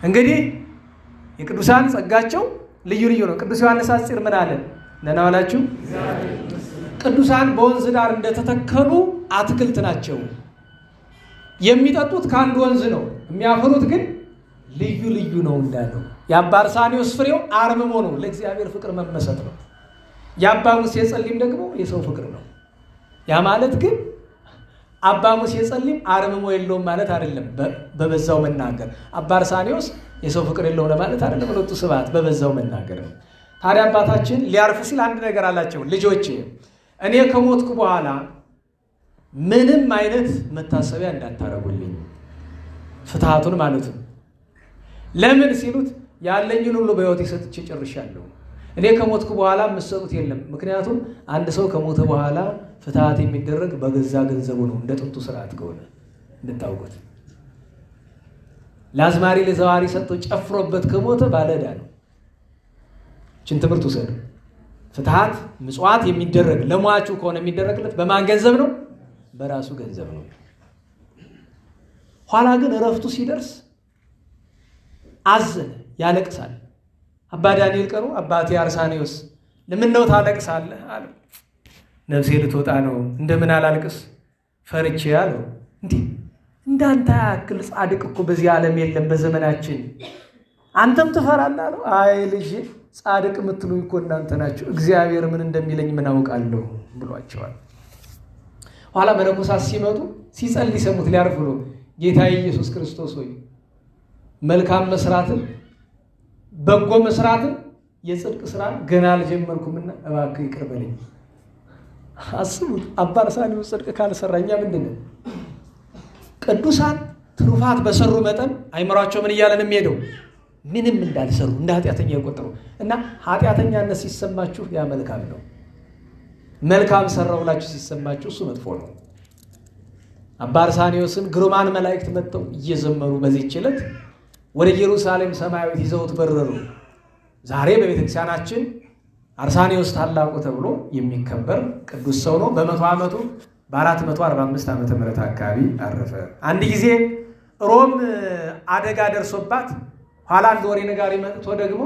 እንግዲህ የቅዱሳን ጸጋቸው ልዩ ነው። ቅዱስ ዮሐንስ አጽር ምን አለ? ደህና ዋላችሁ። ቅዱሳን በወንዝ ዳር እንደተተከሉ አትክልት ናቸው። የሚጠጡት ከአንድ ወንዝ ነው፣ የሚያፈሩት ግን ልዩ ልዩ ነው እንዳለው የአባ አርሳኒዮስ ፍሬው አርምሞ ነው፣ ለእግዚአብሔር ፍቅር መመሰጥ ነው። የአባ ሙሴ ጸሊም ደግሞ የሰው ፍቅር ነው። ያ ማለት ግን አባ ሙሴ ጸሊም አርምሞ የለውም ማለት አይደለም። በበዛው መናገር አባ አርሳኒዮስ የሰው ፍቅር የለውም ለማለት አይደለም። ሁለቱ ስብሐት በበዛው መናገር ነው። ታዲያ አባታችን ሊያርፍ ሲል አንድ ነገር አላቸው። ልጆቼ እኔ ከሞትኩ በኋላ ምንም አይነት መታሰቢያ እንዳታረጉልኝ፣ ፍትሃቱን ማለት ነው። ለምን ሲሉት ያለኝን ሁሉ በሕይወት ሰጥቼ ጨርሻለሁ። እኔ ከሞትኩ በኋላ መስጠት የለም። ምክንያቱም አንድ ሰው ከሞተ በኋላ ፍትሃት የሚደረግ በገዛ ገንዘቡ ነው፣ እንደ ጥንቱ ስርዓት ከሆነ እንድታውቁት። ለአዝማሪ ለዘዋሪ ሰጥቶ ጨፍሮበት ከሞተ ባለዕዳ ነው። እችን ትምህርት ውሰዱ። ፍትሃት ምጽዋት የሚደረግ ለሟቹ ከሆነ የሚደረግለት በማን ገንዘብ ነው? በራሱ ገንዘብ ነው። ኋላ ግን እረፍቱ ሲደርስ አዘነ፣ ያለቅሳል። አባ ዳንኤል ቀሩ አባቴ አርሳኒዮስ ለምን ነው ታለቅሳለህ አለው። ነፍሴ ልትወጣ ነው፣ እንደምን አላልቅስ ፈርቼ አለው። እንዴ እንዳንተ ያክል ጻድቅ እኮ በዚህ ዓለም የለም በዘመናችን፣ አንተም ትፈራለህ አለው። አይ ልጅ ጻድቅ የምትሉኝ እኮ እናንተ ናችሁ፣ እግዚአብሔር ምን እንደሚለኝ ምን አውቃለሁ ብሏቸዋል። ኋላ መነኮሳት ሲመጡ ሲጸልይ ሰሙት። ሊያርፍ ብሎ ጌታ ኢየሱስ ክርስቶስ ሆይ መልካም መስራትን በጎ መስራትን የጽድቅ ስራ ገና አልጀመርኩምና እባክህ ይቅር በለኝ። አስቡት፣ አባ አርሳኒዮስ ጽድቅ ካልሰራኛ ምንድነው? ቅዱሳን ትሩፋት በሰሩ መጠን አይምሯቸው ምን እያለን የሚሄደው ምንም እንዳልሰሩ እንደ ኃጢአተኛ ይቆጠሩ እና ኃጢአተኛነት ሲሰማችሁ ያ መልካም ነው። መልካም ሰራው ብላችሁ ሲሰማችሁ እሱ መጥፎ ነው። አባ አርሳኒዮስን ግሩማን መላእክት መጥተው እየዘመሩ በዚህች ዕለት ወደ ኢየሩሳሌም ሰማያዊት ይዘውት በረሩ። ዛሬ በቤተክርስቲያናችን አርሳኒዮስ ታላቁ ተብሎ የሚከበር ቅዱስ ሰው ነው። በ100 ዓመቱ በ445 ዓመተ ምህረት አካባቢ አረፈ። አንድ ጊዜ ሮም አደጋ ደርሶባት ኋላ አንድ ወሬ ነጋሪ መጥቶ ደግሞ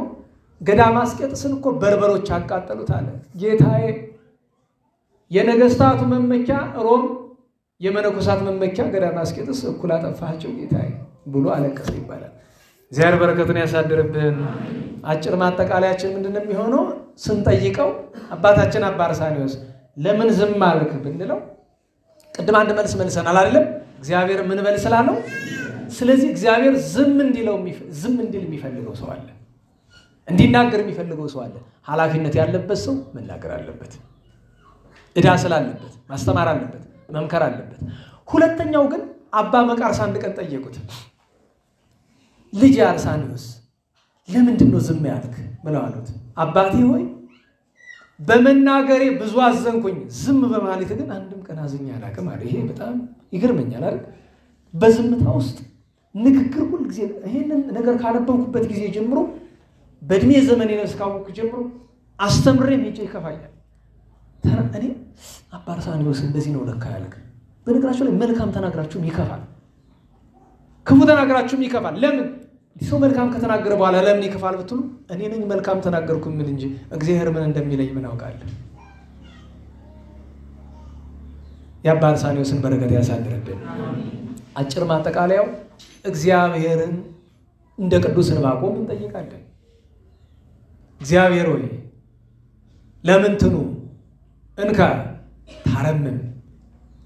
ገዳመ አስቄጥስን እኮ በርበሮች አቃጠሉት አለ። ጌታዬ የነገስታቱ መመኪያ ሮም፣ የመነኮሳት መመኪያ ገዳመ አስቄጥስ እኩል አጠፋቸው ጌታዬ ብሎ አለቀሰ ይባላል። እግዚአብሔር በረከቱን ያሳድርብን። አጭር ማጠቃለያችን ምንድነው የሚሆነው? ስንጠይቀው አባታችን አባ አርሳኒዮስ ለምን ዝም አልክ ብንለው ቅድም አንድ መልስ መልሰናል አይደለም? እግዚአብሔር ምን በል ስላለው። ስለዚህ እግዚአብሔር ዝም እንዲል የሚፈልገው ሰው አለ፣ እንዲናገር የሚፈልገው ሰው አለ። ኃላፊነት ያለበት ሰው መናገር አለበት፣ ዕዳ ስላለበት ማስተማር አለበት፣ መምከር አለበት። ሁለተኛው ግን አባ መቃርስ አንድ ቀን ጠየቁት፣ ልጅ አርሳኒዮስ ለምንድን ነው ዝም ያልክ ብለው አሉት። አባቴ ሆይ በመናገሬ ብዙ አዘንኩኝ፣ ዝም በማለት ግን አንድም ቀን አዝኜ አላውቅም አለ። ይሄ በጣም ይገርመኛል አይደል? በዝምታ ውስጥ ንግግር ሁሉ ጊዜ ይሄንን ነገር ካነበብኩበት ጊዜ ጀምሮ በእድሜ ዘመኔ ነው እስካወቅኩ ጀምሮ አስተምሬም ሄጄ ይከፋኛል። እኔ አባ አርሳኒዮስ እንደዚህ ነው ለካ ያልክ። በነገራችሁ ላይ መልካም ተናግራችሁም ይከፋል፣ ክፉ ተናግራችሁም ይከፋል። ለምን ሰው መልካም ከተናገረ በኋላ ለምን ይከፋል ብትሉ እኔ ነኝ መልካም ተናገርኩ ምን እንጂ እግዚአብሔር ምን እንደሚለኝ ምን አውቃለሁ። የአባ አርሳኒዮስን በረከት ያሳድርብን። አጭር ማጠቃለያው እግዚአብሔርን እንደ ቅዱስ ዕንባቆም እንጠይቃለን። እግዚአብሔር ሆይ ለምን ትኑ እንካ ታረምም፣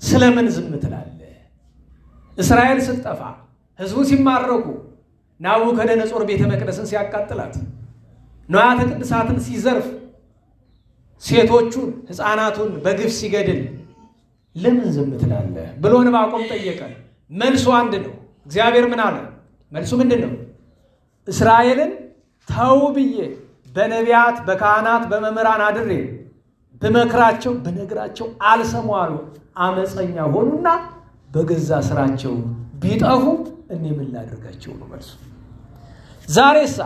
ስለምን ዝም ትላለህ? እስራኤል ስትጠፋ ህዝቡ ሲማረኩ ናቡከደነጾር ቤተ መቅደስን ሲያቃጥላት ንዋያተ ቅድሳትን ሲዘርፍ ሴቶቹን ሕፃናቱን በግፍ ሲገድል ለምን ዝም ትላለህ ብሎ ዕንባቆም ጠየቀ። መልሱ አንድ ነው። እግዚአብሔር ምን አለ? መልሱ ምንድነው? እስራኤልን ተው ብዬ በነቢያት በካህናት በመምህራን አድሬ በመክራቸው በነግራቸው አልሰሙ አሉ። አመፀኛ ሆኑና በገዛ ስራቸው ቢጠፉ እኔ ምን ላደርጋቸው ነው መልሱ። ዛሬሳ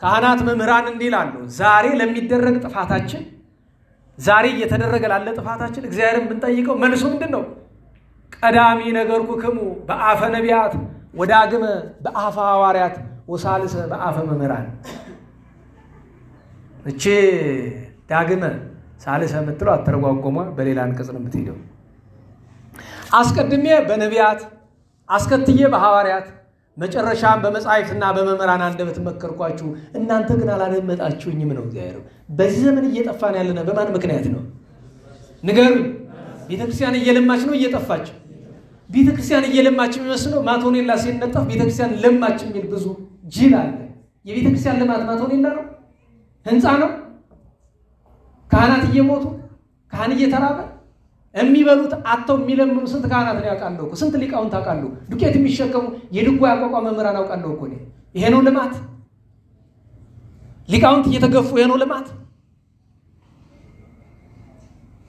ካህናት መምህራን እንዲላሉ ዛሬ ለሚደረግ ጥፋታችን ዛሬ እየተደረገ ላለ ጥፋታችን እግዚአብሔርን ብንጠይቀው መልሱ ምንድነው? ቀዳሚ ነገርኩክሙ በአፈ ነቢያት ወዳግመ በአፈ ሐዋርያት ወሳልሰ በአፈ መምህራን። እቺ ዳግመ ሳልሰ የምትለው አተረጓጎሟ በሌላ አንቀጽ ነው የምትሄደው። አስቀድሜ በነቢያት አስከትዬ በሐዋርያት መጨረሻም በመጻሕፍትና በመምህራን አንደበት መከርኳችሁ፣ እናንተ ግን አላደመጣችሁኝም ነው እግዚአብሔር። በዚህ ዘመን እየጠፋን ያለና በማን ምክንያት ነው? ንገሩኝ። ቤተክርስቲያን እየለማች ነው እየጠፋች? ቤተክርስቲያን እየለማች የሚመስለው ማቶኔላ ሲነጠፍ ቤተክርስቲያን ለማች የሚል ብዙ ጅል አለ። የቤተክርስቲያን ልማት ማቶኔላ ነው? ህንፃ ነው? ካህናት እየሞቱ ካህን እየተራበ የሚበሉት አጥተው የሚለምኑ ስንት ካህናትን ያውቃለሁ እኮ፣ ስንት ሊቃውንት አውቃለሁ፣ ዱቄት የሚሸከሙ የድጓ ያቋቋመ መምህራን አውቃለሁ እኮ። ይሄ ነው ልማት? ሊቃውንት እየተገፉ ይሄ ነው ልማት?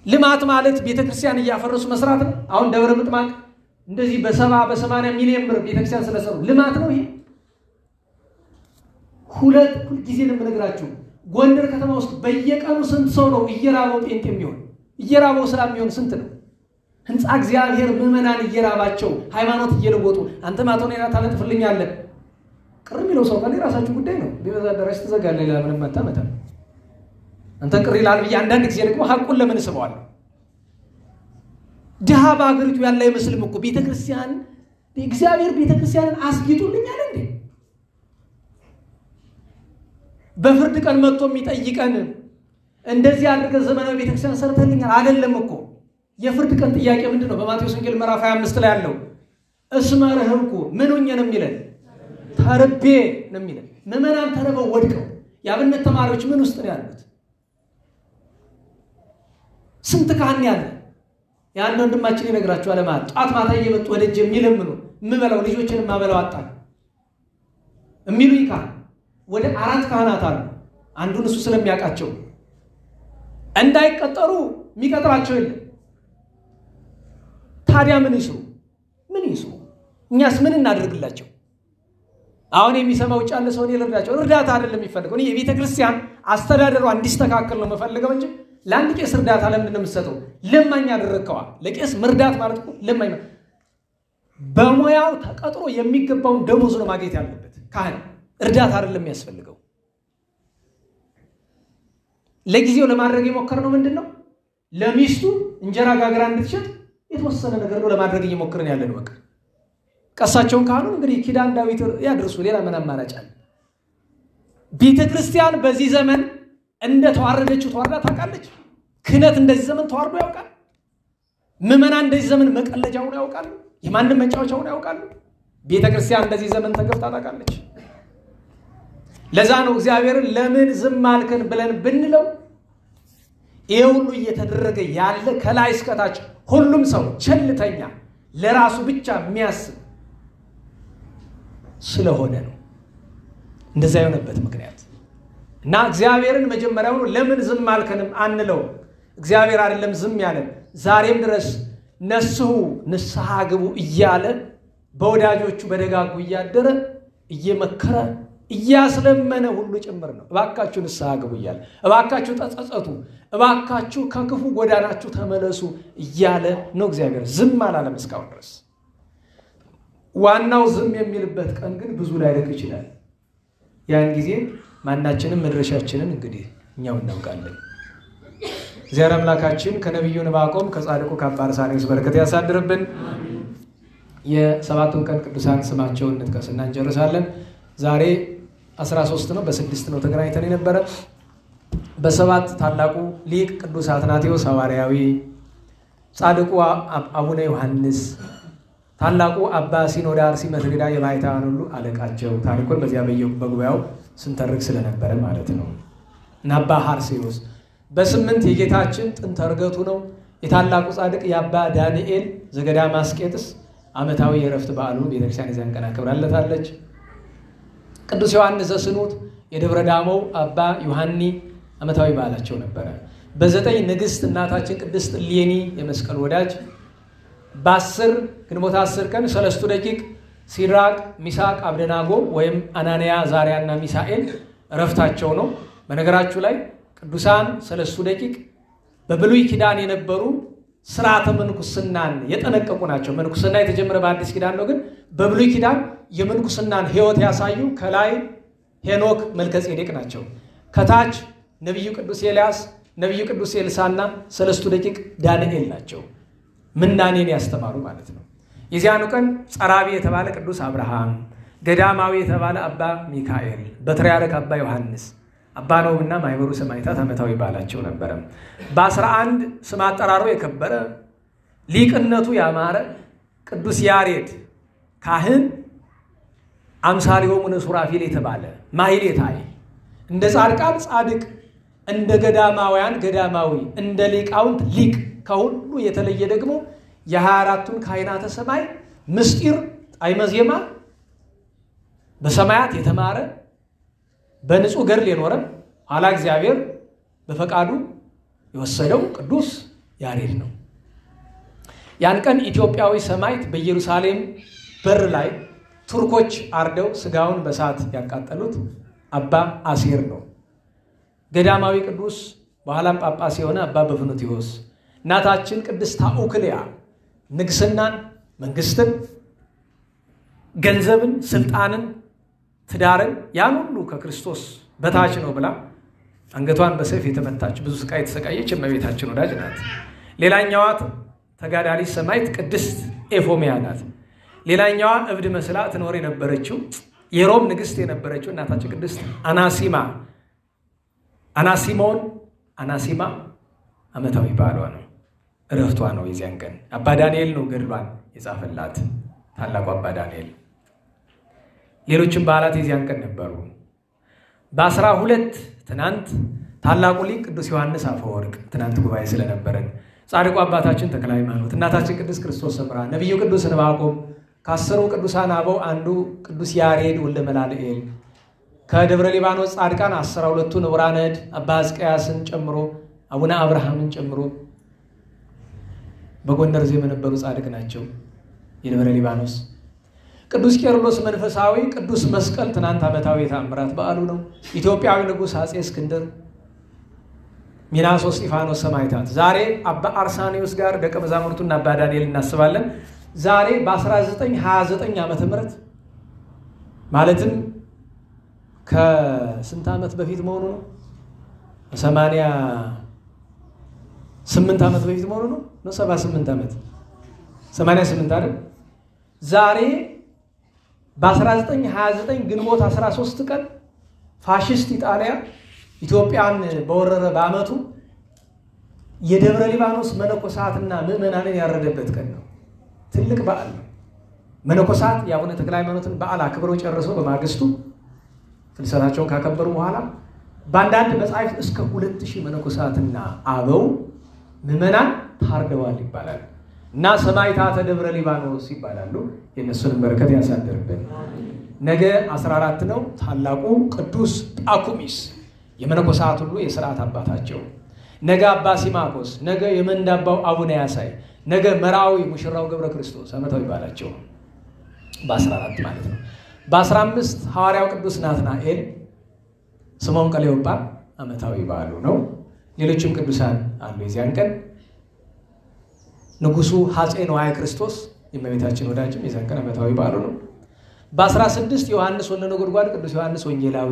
ልማት ማለት ቤተክርስቲያን እያፈረሱ መስራት ነው። አሁን ደብረ ምጥማቅ እንደዚህ በ70 ሚሊዮን ብር ቤተክርስቲያን ስለሰሩ ልማት ነው ይሄ? ሁል ጊዜ ነው የምነግራችሁ። ጎንደር ከተማ ውስጥ በየቀኑ ስንት ሰው ነው እየራበው ጴንጤ የሚሆን እየራበው ስራ የሚሆን ስንት ነው? ህንፃ እግዚአብሔር ምዕመናን እየራባቸው ሃይማኖት እየለወጡ አንተ ማቶኔላ ታለጥፍልኛለህ። ቅር የሚለው ሰው ካለ የራሳችሁ ጉዳይ ነው። ቢበዛ አዳራሽ ትዘጋለህ። ሌላ ምንም አታመጣ። አንተ ቅር ይላል ብዬ አንዳንድ ጊዜ ደግሞ ሐቁን ለምን ስበዋለሁ? ድሃ በአገሪቱ ያለ አይመስልም እኮ ቤተክርስቲያን። እግዚአብሔር ቤተክርስቲያንን አስጊጡልኛል እንዴ? በፍርድ ቀን መጥቶ የሚጠይቀን እንደዚህ አድርገህ ዘመናዊ ቤተክርስቲያን ሰርተልኛል አይደለም እኮ። የፍርድ ቀን ጥያቄ ምንድነው? በማቴዎስ ወንጌል ምዕራፍ 25 ላይ ያለው እስመ ረህብኩ ምን ሆኜ ነው የሚለን? ተርቤ ነው የሚለን። ምዕመናን ተርበው ወድቀው የአብነት ተማሪዎች ምን ውስጥ ነው ያሉት? ስንት ካህን ያለ ያን ወንድማችን ይነግራችኋል። ማለት ጧት ማታ እየመጡ ወደጅ የሚለምኑ የምበላው ልጆችን ማበላው አጣን የሚሉ ይካል ወደ 4 ካህናት አሉ። አንዱን እሱ ስለሚያውቃቸው እንዳይቀጠሩ የሚቀጥራቸው የለም። ታዲያ ምን ይስሩ? ምን ይስሩ? እኛስ ምን እናደርግላቸው? አሁን የሚሰማው ጫለ ሰው ነው ይረዳቸው። እርዳታ አይደለም የሚፈልገው። እኔ የቤተ ክርስቲያን አስተዳደሯ እንዲስተካከል ነው የምፈልገው እንጂ ለአንድ ቄስ እርዳታ ለምን እንደምትሰጠው ለማኛ አደረከዋ። ለቄስ መርዳት ማለት ነው ለማኛ በሙያው ተቀጥሮ የሚገባውን ደሞዝ ነው ማግኘት ያለበት ካህን። እርዳታ አይደለም የሚያስፈልገው። ለጊዜው ለማድረግ የሞከርነው ምንድነው? ለሚስቱ እንጀራ ጋግራ እንድትሸጥ የተወሰነ ነገር ነው ለማድረግ እየሞከርን ያለነው። በቃ ቀሳቸውን ካህኑ እንግዲህ ኪዳን ዳዊት ያድርሱ። ሌላ ምን አማራጭ አለ? ቤተክርስቲያን በዚህ ዘመን እንደ ተዋረደችው ተዋርዳ ታውቃለች። ክህነት እንደዚህ ዘመን ተዋርዶ ያውቃል። ምዕመናን እንደዚህ ዘመን መቀለጃውን ያውቃሉ። የማንም መጫወቻውን ያውቃሉ። ቤተክርስቲያን እንደዚህ ዘመን ተገፍታ ታውቃለች። ለዛ ነው እግዚአብሔርን ለምን ዝም አልከን ብለን ብንለው ይሄ ሁሉ እየተደረገ ያለ ከላይ እስከታች ሁሉም ሰው ቸልተኛ ለራሱ ብቻ የሚያስብ ስለሆነ ነው እንደዛ የሆነበት ምክንያት። እና እግዚአብሔርን መጀመሪያው ለምን ዝም አልከንም አንለው። እግዚአብሔር አይደለም ዝም ያለን፣ ዛሬም ድረስ ነስሑ ንስሐ ግቡ እያለ በወዳጆቹ በደጋጉ እያደረ እየመከረ እያስለመነ ሁሉ ጭምር ነው። እባካችሁ ንስሐ ግቡ እያለ፣ እባካችሁ ተጸጸቱ፣ እባካችሁ ከክፉ ጎዳናችሁ ተመለሱ እያለ ነው። እግዚአብሔር ዝም አላለም እስካሁን ድረስ። ዋናው ዝም የሚልበት ቀን ግን ብዙ ላይደቅ ይችላል። ያን ጊዜ ማናችንም መድረሻችንን እንግዲህ እኛው እናውቃለን። እግዚአብሔር አምላካችን ከነቢዩ ዕንባቆም ከጻድቁ ከአባ አርሳንዮስ በረከት ያሳድርብን። የሰባቱን ቀን ቅዱሳን ስማቸውን እንጥቀስና እንጨርሳለን። ዛሬ 13 ነው፣ በ6 ነው ተገናኝተን የነበረ። በ7 ታላቁ ሊቅ ቅዱስ አትናቴዎስ ሐዋርያዊ፣ ጻድቁ አቡነ ዮሐንስ፣ ታላቁ አባ ሲኖዳ አርሲ መትርዳ የባሕታውያን ሁሉ አለቃቸው። ታሪኩን በዚያ በጉባኤው ስንተርክ ስለነበረ ማለት ነው። እና አባ ሐርሴዎስ በ8 የጌታችን ጥንተ ዕርገቱ ነው። የታላቁ ጻድቅ የአባ ዳንኤል ዘገዳመ አስቄጥስ ዓመታዊ የዕረፍት በዓሉ ቤተክርስቲያን የዚያን ቀን አክብራለታለች። ቅዱስ ዮሐንስ ዘስኑት የደብረ ዳሞው አባ ዮሐኒ ዓመታዊ በዓላቸው ነበረ። በ9 ንግሥት እናታችን ቅድስት እሌኒ የመስቀል ወዳጅ፣ በ10 ግንቦት 10 ቀን 3 ደቂቅ ሲድራቅ ሚሳቅ አብደናጎ ወይም አናንያ ዛሪያና ሚሳኤል ዕረፍታቸው ነው። በነገራችሁ ላይ ቅዱሳን 3 ደቂቅ በብሉይ ኪዳን የነበሩ ስርዓተ ምንኩስናን የጠነቀቁ ናቸው። ምንኩስና የተጀመረ በአዲስ ኪዳን ነው፣ ግን በብሉይ ኪዳን የምንኩስናን ሕይወት ያሳዩ ከላይ ሄኖክ መልከጼዴቅ ናቸው። ከታች ነቢዩ ቅዱስ ኤልያስ፣ ነቢዩ ቅዱስ ኤልሳና 3 ደቂቅ ዳንኤል ናቸው። ምናኔን ያስተማሩ ማለት ነው። የዚያኑ ቀን ጸራቢ የተባለ ቅዱስ አብርሃም፣ ገዳማዊ የተባለ አባ ሚካኤል፣ በትርያርክ አባ ዮሐንስ፣ አባ ኖብና ማኅበሩ ሰማዕታት ዓመታዊ በዓላቸው ነበረ። በ11 ስም አጠራሩ የከበረ ሊቅነቱ ያማረ ቅዱስ ያሬድ ካህን አምሳሊሆሙ ለሱራፌል የተባለ ማሕሌታይ እንደ ጻድቃን ጻድቅ እንደ ገዳማውያን ገዳማዊ እንደ ሊቃውንት ሊቅ ከሁሉ የተለየ ደግሞ የ24ቱን ካህናተ ሰማይ ምስጢር ጣዕመ ዜማ በሰማያት የተማረ በንጹህ ገድል የኖረ ኋላ እግዚአብሔር በፈቃዱ የወሰደው ቅዱስ ያሬድ ነው። ያን ቀን ኢትዮጵያዊ ሰማዕት በኢየሩሳሌም በር ላይ ቱርኮች አርደው ስጋውን በሳት ያቃጠሉት አባ አሴር ነው። ገዳማዊ ቅዱስ በኋላም ጳጳስ የሆነ አባ በፍኑትዮስ፣ እናታችን ቅድስት ታኡክልያ ንግስናን፣ መንግስትን፣ ገንዘብን፣ ስልጣንን፣ ትዳርን ያን ሁሉ ከክርስቶስ በታች ነው ብላ አንገቷን በሰይፍ የተመታች ብዙ ስቃይ የተሰቃየች እመቤታችን ወዳጅ ናት። ሌላኛዋ ተጋዳሊ ሰማዕት ቅድስት ኤፎሚያ ናት። ሌላኛዋ እብድ መስላ ትኖር የነበረችው የሮም ንግስት የነበረችው እናታችን ቅድስት አናሲማ ዓመታዊ በዓሏ ነው፣ እረፍቷ ነው። የዚያን ቀን አባ ዳንኤል ነው ገድሏን የጻፈላት ታላቁ አባ ዳንኤል። ሌሎችም በዓላት የዚያን ቀን ነበሩ። በ12 ትናንት ታላቁ ሊቅ ቅዱስ ዮሐንስ አፈወርቅ ትናንት ጉባኤ ስለነበረን፣ ጻድቁ አባታችን ተክለ ሃይማኖት፣ እናታችን ቅድስት ክርስቶስ ሰምራ፣ ነቢዩ ቅዱስ ዕንባቆም፣ ከ10ሩ ቅዱሳን አበው አንዱ ቅዱስ ያሬድ ወልደ መላልኤል፣ ከደብረ ሊባኖስ ጻድቃን 12ቱ ንቡራነ እድ አባ ሕዝቅያስን ጨምሮ አቡነ አብርሃምን ጨምሮ በጎንደር ዘመን የነበሩ ጻድቅ ናቸው። የደብረ ሊባኖስ ቅዱስ ቄርሎስ መንፈሳዊ፣ ቅዱስ መስቀል ትናንት ዓመታዊ ተአምራት በዓሉ ነው። ኢትዮጵያዊ ንጉሥ አጼ እስክንድር፣ ሚናስ እስጢፋኖስ ሰማዕታት። ዛሬ አባ አርሳኒዮስ ጋር ደቀ መዛሙርቱና አባ ዳንኤል እናስባለን። ዛሬ በ1929 ዓመተ ምህረት ማለትም ከስንት ዓመት በፊት መሆኑ ነው? 88 ዓመት በፊት መሆኑ ነው? 78 ዓመት 88 አይደል? ዛሬ በ1929 ግንቦት 13 ቀን ፋሽስት ኢጣሊያ ኢትዮጵያን በወረረ በዓመቱ የደብረ ሊባኖስ መነኮሳትና ምዕመናንን ያረደበት ቀን ነው። ትልቅ በዓል ነው። መነኮሳት የአቡነ ተክለ ሃይማኖትን በዓል አክብረው ጨርሰው በማግስቱ ፍልሰታቸውን ካከበሩ በኋላ በአንዳንድ መጻሕፍት እስከ 2000 መነኮሳትና አበው ምዕመናን ታርደዋል ይባላል እና ሰማዕታተ ደብረ ሊባኖስ ይባላሉ። የእነሱንም በረከት ያሳድርብን። ነገ 14 ነው። ታላቁ ቅዱስ ጳኩሚስ የመነኮሳት ሁሉ የሥርዓት አባታቸው፣ ነገ አባ ሲማኮስ፣ ነገ የመንዳባው አቡነ ያሳይ፣ ነገ መራዊ ሙሽራው ገብረ ክርስቶስ ዓመታዊ በዓላቸው በ14 ማለት ነው። በ15 ሐዋርያው ቅዱስ ናትናኤል ስምዖን ቀሌዮጳ ዓመታዊ በዓሉ ነው። ሌሎችም ቅዱሳን አሉ። የዚያን ቀን ንጉሱ አፄ ነዋየ ክርስቶስ የእመቤታችን ወዳጅም የዚያን ቀን ዓመታዊ በዓሉ ነው። በ16 ዮሐንስ ወልደ ነጎድጓድ ቅዱስ ዮሐንስ ወንጌላዊ፣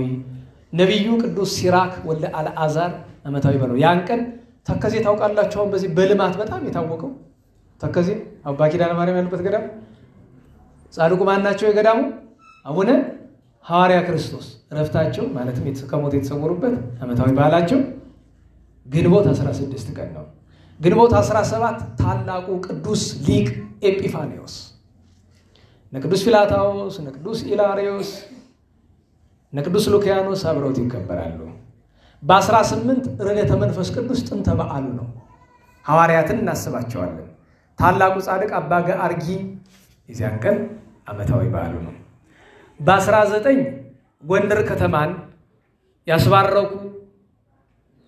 ነቢዩ ቅዱስ ሲራክ ወልደ አልዓዛር ዓመታዊ በዓሉ። ያን ቀን ተከዜ ታውቃላችሁ። በዚህ በልማት በጣም የታወቀው ተከዜ አባ ኪዳነ ማርያም ያሉበት ገዳም ጻድቁ ማን ናቸው? የገዳሙ አቡነ ሐዋርያ ክርስቶስ ዕረፍታቸው ማለትም ከሞት የተሰወሩበት ዓመታዊ በዓላቸው ግንቦት 16 ቀን ነው። ግንቦት 17 ታላቁ ቅዱስ ሊቅ ኤጲፋንዮስ፣ ነቅዱስ ፊላታዎስ፣ ነቅዱስ ኢላሪዮስ፣ ነቅዱስ ሉኪያኖስ አብረውት ይከበራሉ። በ18 ርደተ መንፈስ ቅዱስ ጥንተ በዓሉ ነው። ሐዋርያትን እናስባቸዋለን። ታላቁ ጻድቅ አባ ገአርጊ የዚያን ቀን ዓመታዊ በዓሉ ነው። በ19 ጎንደር ከተማን ያስባረኩ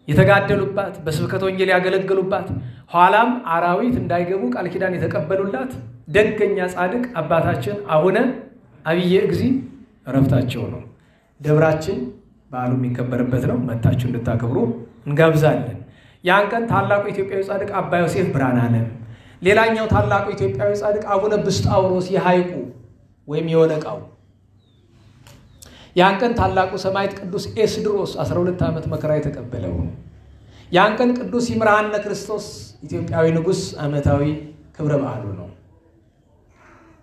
የተጋደሉባት፣ በስብከተ ወንጌል ያገለገሉባት፣ ኋላም አራዊት እንዳይገቡ ቃል ኪዳን የተቀበሉላት ደገኛ ጻድቅ አባታችን አቡነ አብየ እግዚእ ዕረፍታቸው ነው። ደብራችን በዓሉ የሚከበርበት ነው። መታችሁ እንድታከብሩ እንጋብዛለን። ያን ቀን ታላቁ ኢትዮጵያዊ ጻድቅ አባ ዮሴፍ ብርሃነ ዓለም፣ ሌላኛው ታላቁ ኢትዮጵያዊ ጻድቅ አቡነ ብስጣውሮስ የሐይቁ ወይም የወለቃው፣ ያን ቀን ታላቁ ሰማዕት ቅዱስ ኤስድሮስ 12 ዓመት መከራ የተቀበለው፣ ያን ቀን ቅዱስ ይምርሃነ ክርስቶስ ኢትዮጵያዊ ንጉሥ ዓመታዊ ክብረ በዓሉ ነው።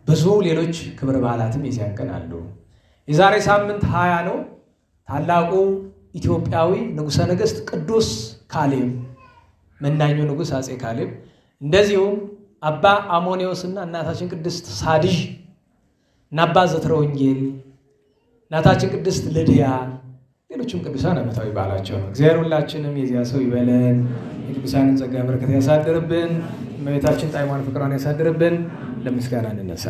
ብዙ ሌሎች ክብረ በዓላትም የዚያን ቀን አሉ። የዛሬ ሳምንት 20 ነው። ታላቁ ኢትዮጵያዊ ንጉሠ ነገሥት ቅዱስ ካሌብ መናኙ ንጉሥ አፄ ካሌብ እንደዚሁም አባ አሞኔዎስና እናታችን ቅድስት ሳድዥ እና አባ ዘትረ ወንጌል እናታችን ቅድስት ልድያ ሌሎችም ቅዱሳን ዓመታዊ በዓላቸው ነው። እግዚአብሔር ሁላችንም የዚያ ሰው ይበለን። የቅዱሳንን ጸጋ በረከት ያሳድርብን። እመቤታችን ጣዕሟን ፍቅሯን ያሳድርብን። ለምስጋና እንነሳ።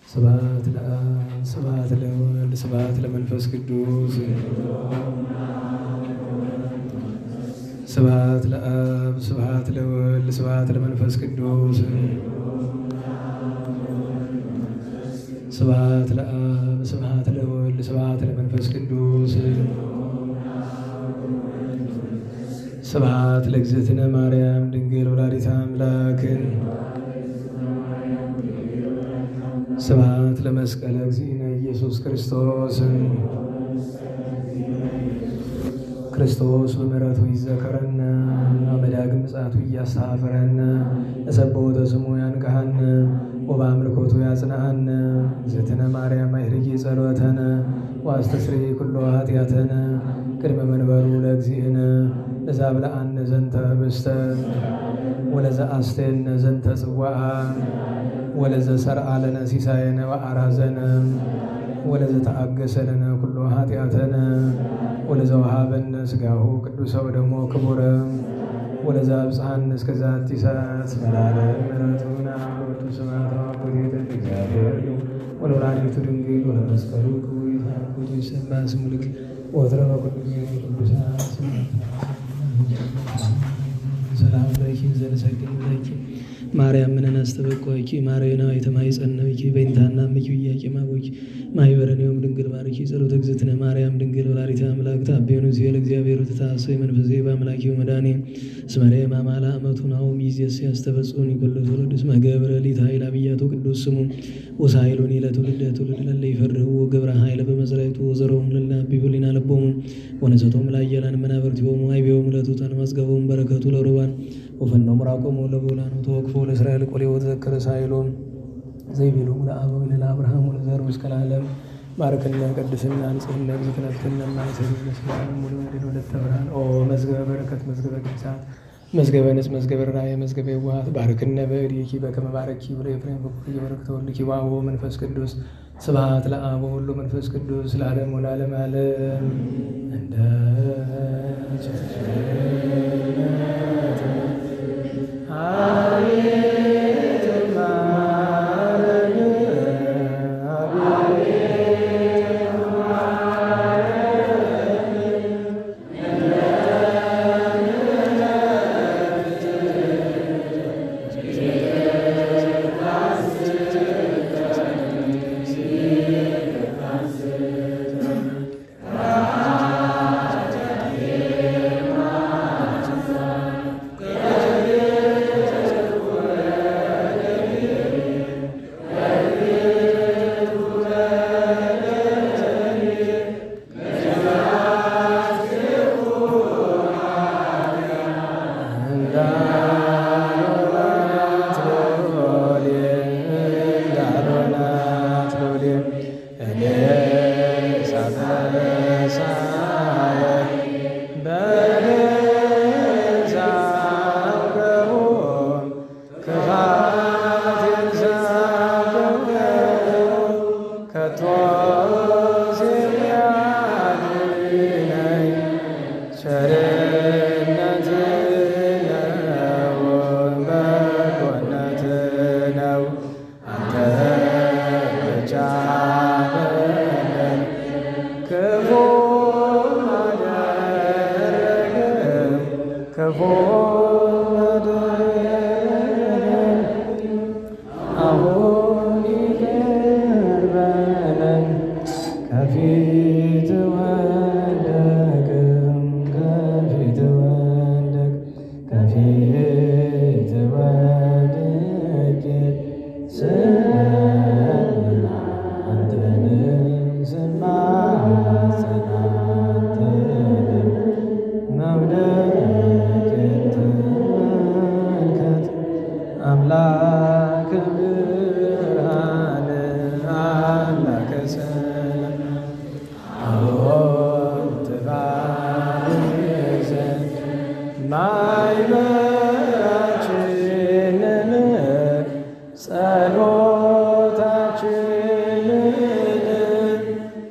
ስብሐት ለአብ ስብሐት ለወልድ ስብሐት ለመንፈስ ቅዱስ ስብሐት ለአብ ስብሐት ለወልድ ስብሐት ለመንፈስ ቅዱስ ስብሐት ለአብ ስብሐት ለወልድ ስብሐት ለመንፈስ ቅዱስ ስብሐት ለእግዝእትነ ማርያም ድንግል ወላዲተ አምላክ ስብሐት ለመስቀለ እግዚእነ ኢየሱስ ክርስቶስ ክርስቶስ በምሕረቱ ይዘከረነ በዳግም ምጽአቱ እያስተኀፈረነ ለሰብሖተ ስሙ ያንቅሐነ ወበአምልኮቱ ያጽንዐነ እግዝእትነ ማርያም አይርጊ ጸሎተነ ወአስተስርይ ኩሎ ኃጢአተነ ቅድመ መንበሩ ለእግዚእነ ለዘአብልዐነ ዘንተ ኅብስተ ወለዘአስተየነ ዘንተ ጽዋዓ ወለዘሰርዐ ለነ ሲሳየነ ወአራዘነ ወለዘተአገሰ ለነ ኩሎ ኃጢአተነ ወለዘወሀበነ ሥጋሁ ቅዱሰ ወደሞ ክቡረ ወለዘአብጽሐነ እስከ ዛቲ ሰዓት ዘላለሙ ምሕረቱ ለአብ ስብሐት ወወልድ እግዚአብሔር ወለወላዲቱ ድንግል ወለመስቀሉ ክቡር ይትሐጎሱ ይሰብሐ ስሙ ልክ ወትረ በኩሉ ጊዜ ቅዱሳን ሰላም ለኪ ዘንሰግድ ለኪ ማርያም ምንን አስተበቋኪ ማርያና የተማይጸነብኪ በእንታና ምኪ ያቂማቦኪ ማይበረኔውም ድንግል ባርኪ ጸሎተ እግዝእትነ ማርያም ድንግል ወላዲተ አምላክ ታቤኑ ሲል እግዚአብሔር ተታሰይ መንፈሴ በአምላኪው መዳኔ ስመሬ ማማላ አመቱናውም ይዘስ ያስተበጹን ይኩሉ ትውልድ እስመ ገብረ ሊት ኃይል አብያቱ ቅዱስ ስሙ ወሳይሉን ለትውልድ ትውልድ ለለ ይፈርሁ ገብረ ኃይል በመዝራይቱ ወዘሮም ለላ ቢብሊና ለቦሙ ወነሰቶም ላየላን መናብርቲሆሙ አይቤውም ለቱተን ማስገቦም በረከቱ ለሩባን ወፈነው ምራቆሙ ለቦላኑ ተወክፎ ለእስራኤል ቆሌ ወተዘከረ ሳይሎም ዘይቤሎም ለአበዊነ ለአብርሃም ወለዘሩ እስከ ለዓለም ባርክና ቅድስና ንጽሕና እግዚእትነትና ማይሰሩ ለሰላም ሙሉ ወደ ወለተ ብርሃን ኦ መዝገበ በረከት መዝገበ ቅዱሳን መዝገበ ንጽ መዝገበ ራእይ መዝገበ የዋሃት ባርክነ በእዴኪ በከመ ባረኪ ብሎ ኤፍሬም በኩል የበረከተ ወልድኪ ዋው መንፈስ ቅዱስ ስብሐት ለአብ ወወልድ ወመንፈስ ቅዱስ ለዓለም ወለዓለም ዓለም እንደ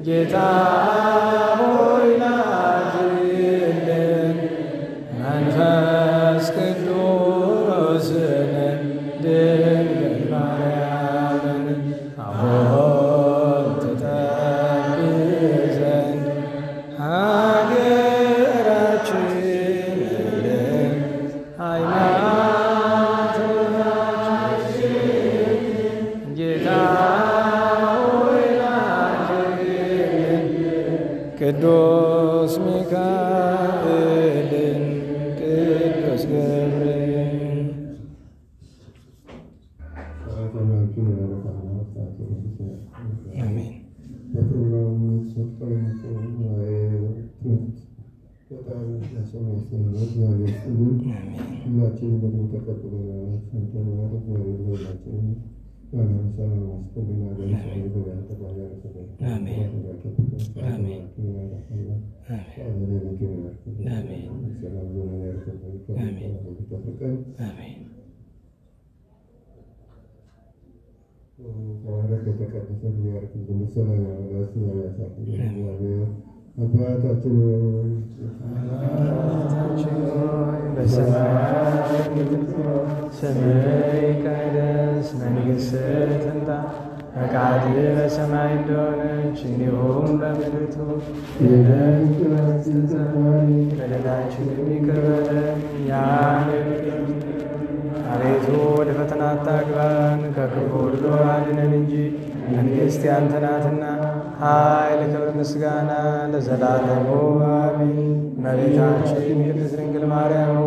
ጌታ ሆይ ላክልን መንፈስ ቅዱስን ድንግል ማርያምን አሁን ትጠብቅ ዘንድ ሀገራችንን ሃይማኖታችንን ጌታ ሆይ ላክልን ቅዱስ ሚካኤልን ቅዱስ ገብርኤል አሜን። አባታችን በሰማያት የምትኖር ስምህ ይቀደስ፣ መንግሥትህ ትምጣ፣ ፈቃድህ በሰማይ እንደሆነች እንዲሁም በምድር ትሁን። በደላችንን ይቅር በለን እኛም አቤቱ ወደ ፈተና አታግባን፣ ከክፉ ሁሉ አድነን እንጂ መንግሥት ያንተ ናትና ኃይል፣ ክብር፣ ምስጋና ለዘላለሙ አሜን። እመቤታችን ቅድስት ድንግል ማርያም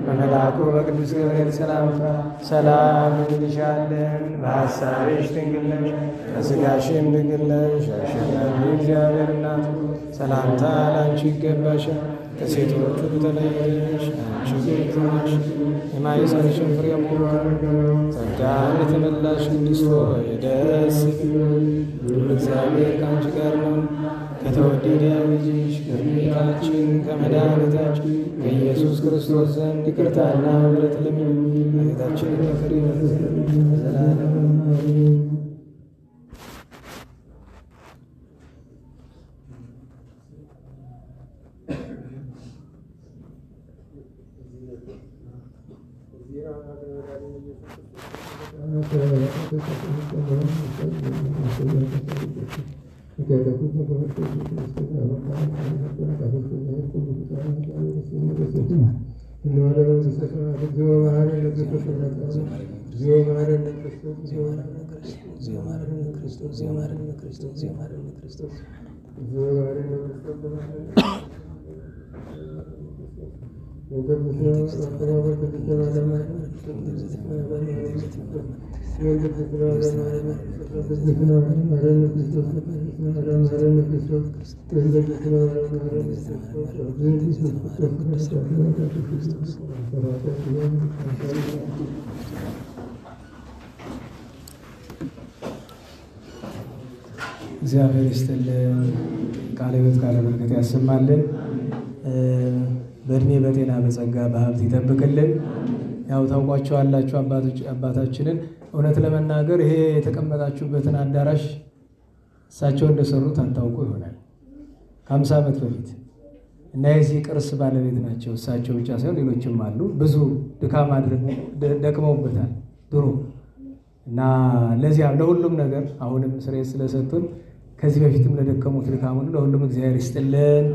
በመልአኩ በቅዱስ ገብርኤል ሰላምታ ሰላም እንልሻለን። በሐሳብሽ ድንግል ነሽ፣ በሥጋሽም ድንግል ነሽ። አሸናፊ እግዚአብሔር እናቱ ሰላምታ ላንቺ ይገባሻል። ከሴቶች ሁሉ ተለይተሽ አንቺ ብርክት ነሽ፣ የማኅፀንሽም ፍሬ ቡሩክ ነው። ጸጋን የተመላሽ ቅድስት ሆይ ደስ ይበልሽ፣ እግዚአብሔር ከአንቺ ጋር ነው። ከተወደደ ልጅሽ ከጌታችን ከመድኃኒታችን ከኢየሱስ ክርስቶስ ዘንድ ይቅርታና ምሕረት ለምኝልን ኃጢአታችንን ይቅር ይበለን ዘንድ ለዘላለሙ አሜን። እግዚአብሔር ይስጥልን፣ ቃለ ሕይወት ቃለ በረከት ያሰማልን፣ በእድሜ በጤና በጸጋ በሀብት ይጠብቅልን። ያው ታውቋቸዋላችሁ አባታችንን። እውነት ለመናገር ይሄ የተቀመጣችሁበትን አዳራሽ እሳቸው እንደሰሩት አታውቁ ይሆናል ከ50 ዓመት በፊት እና የዚህ ቅርስ ባለቤት ናቸው። እሳቸው ብቻ ሳይሆን ሌሎችም አሉ። ብዙ ድካም ደክመውበታል ድሮ እና ለዚያም ለሁሉም ነገር አሁንም ስሬት ስለሰጡን ከዚህ በፊትም ለደከሙት ድካም ሁሉ ለሁሉም እግዚአብሔር ይስጥልን።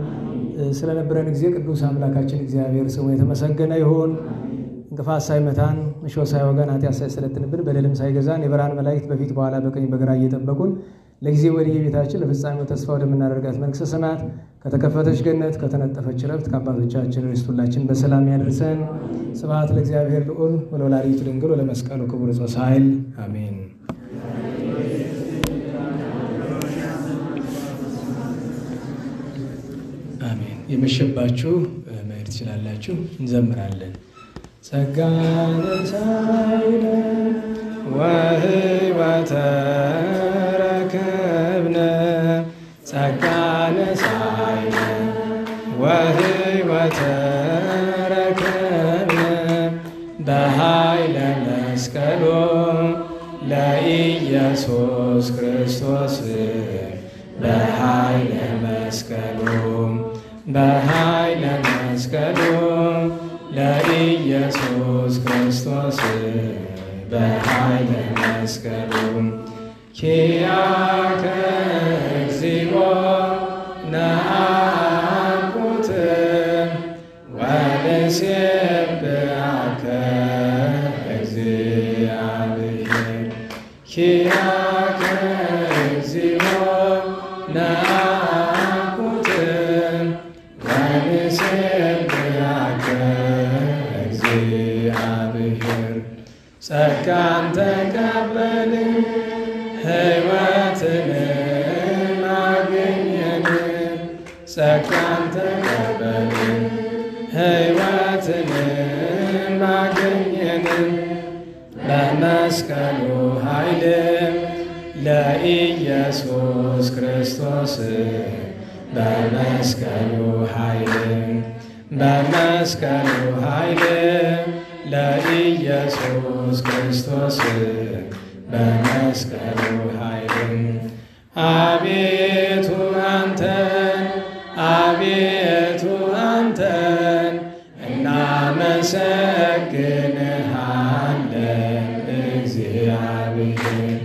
ስለነበረን ጊዜ ቅዱስ አምላካችን እግዚአብሔር ስሙ የተመሰገነ ይሁን። እንቅፋት ሳይመታን እሾህ ሳይወጋን ኃጢአት ሳይሰለጥንብን በደልም ሳይገዛን የብርሃን መላእክት በፊት በኋላ በቀኝ በግራ እየጠበቁን ለጊዜ ወደ የቤታችን ለፍጻሜው ተስፋ ወደምናደርጋት መንግሥተ ሰማያት ከተከፈተች ገነት ከተነጠፈች ዕረፍት ከአባቶቻችን ርስት ሁላችን በሰላም ያደርሰን። ስብሐት ለእግዚአብሔር ልዑል ወለወላዲቱ ድንግል ወለመስቀሉ ክቡር ኃይል አሜን። አሜን። የመሸባችሁ መሄድ ትችላላችሁ። እንዘምራለን። ጸጋነ ሳይለ ወሕይወተ ረከብነ ጸጋነ ሳይለ ወሕይወተ ረከብነ በኃይለ መስቀሎ ለኢየሱስ ክርስቶስ በኃይለ መስቀሉ በኃይለ መስቀሉ ለኢየሱስ ክርስቶስ በኃይለ መስቀሉ ኪያከ እግዚኦ ነአኩት ወንሴብሐከ እግዚአብሔር ኪያከ እግዚኦ ነአኩት ወንሴብሐከ እግዚአብሔር ጸጋን ተቀበልን ሕይወትን አገኘን ጸጋን ተቀበልን ሕይወትን አገኘን በመስቀሉ ኃይል ለኢየሱስ ክርስቶስ በመስቀሉ ኃይል በመስቀሉ ኃይል ለኢየሱስ ክርስቶስ በመስቀሉ ኃይል አቤቱ አንተን አቤቱ አንተን እናመሰግንሃለን እግዚአብሔር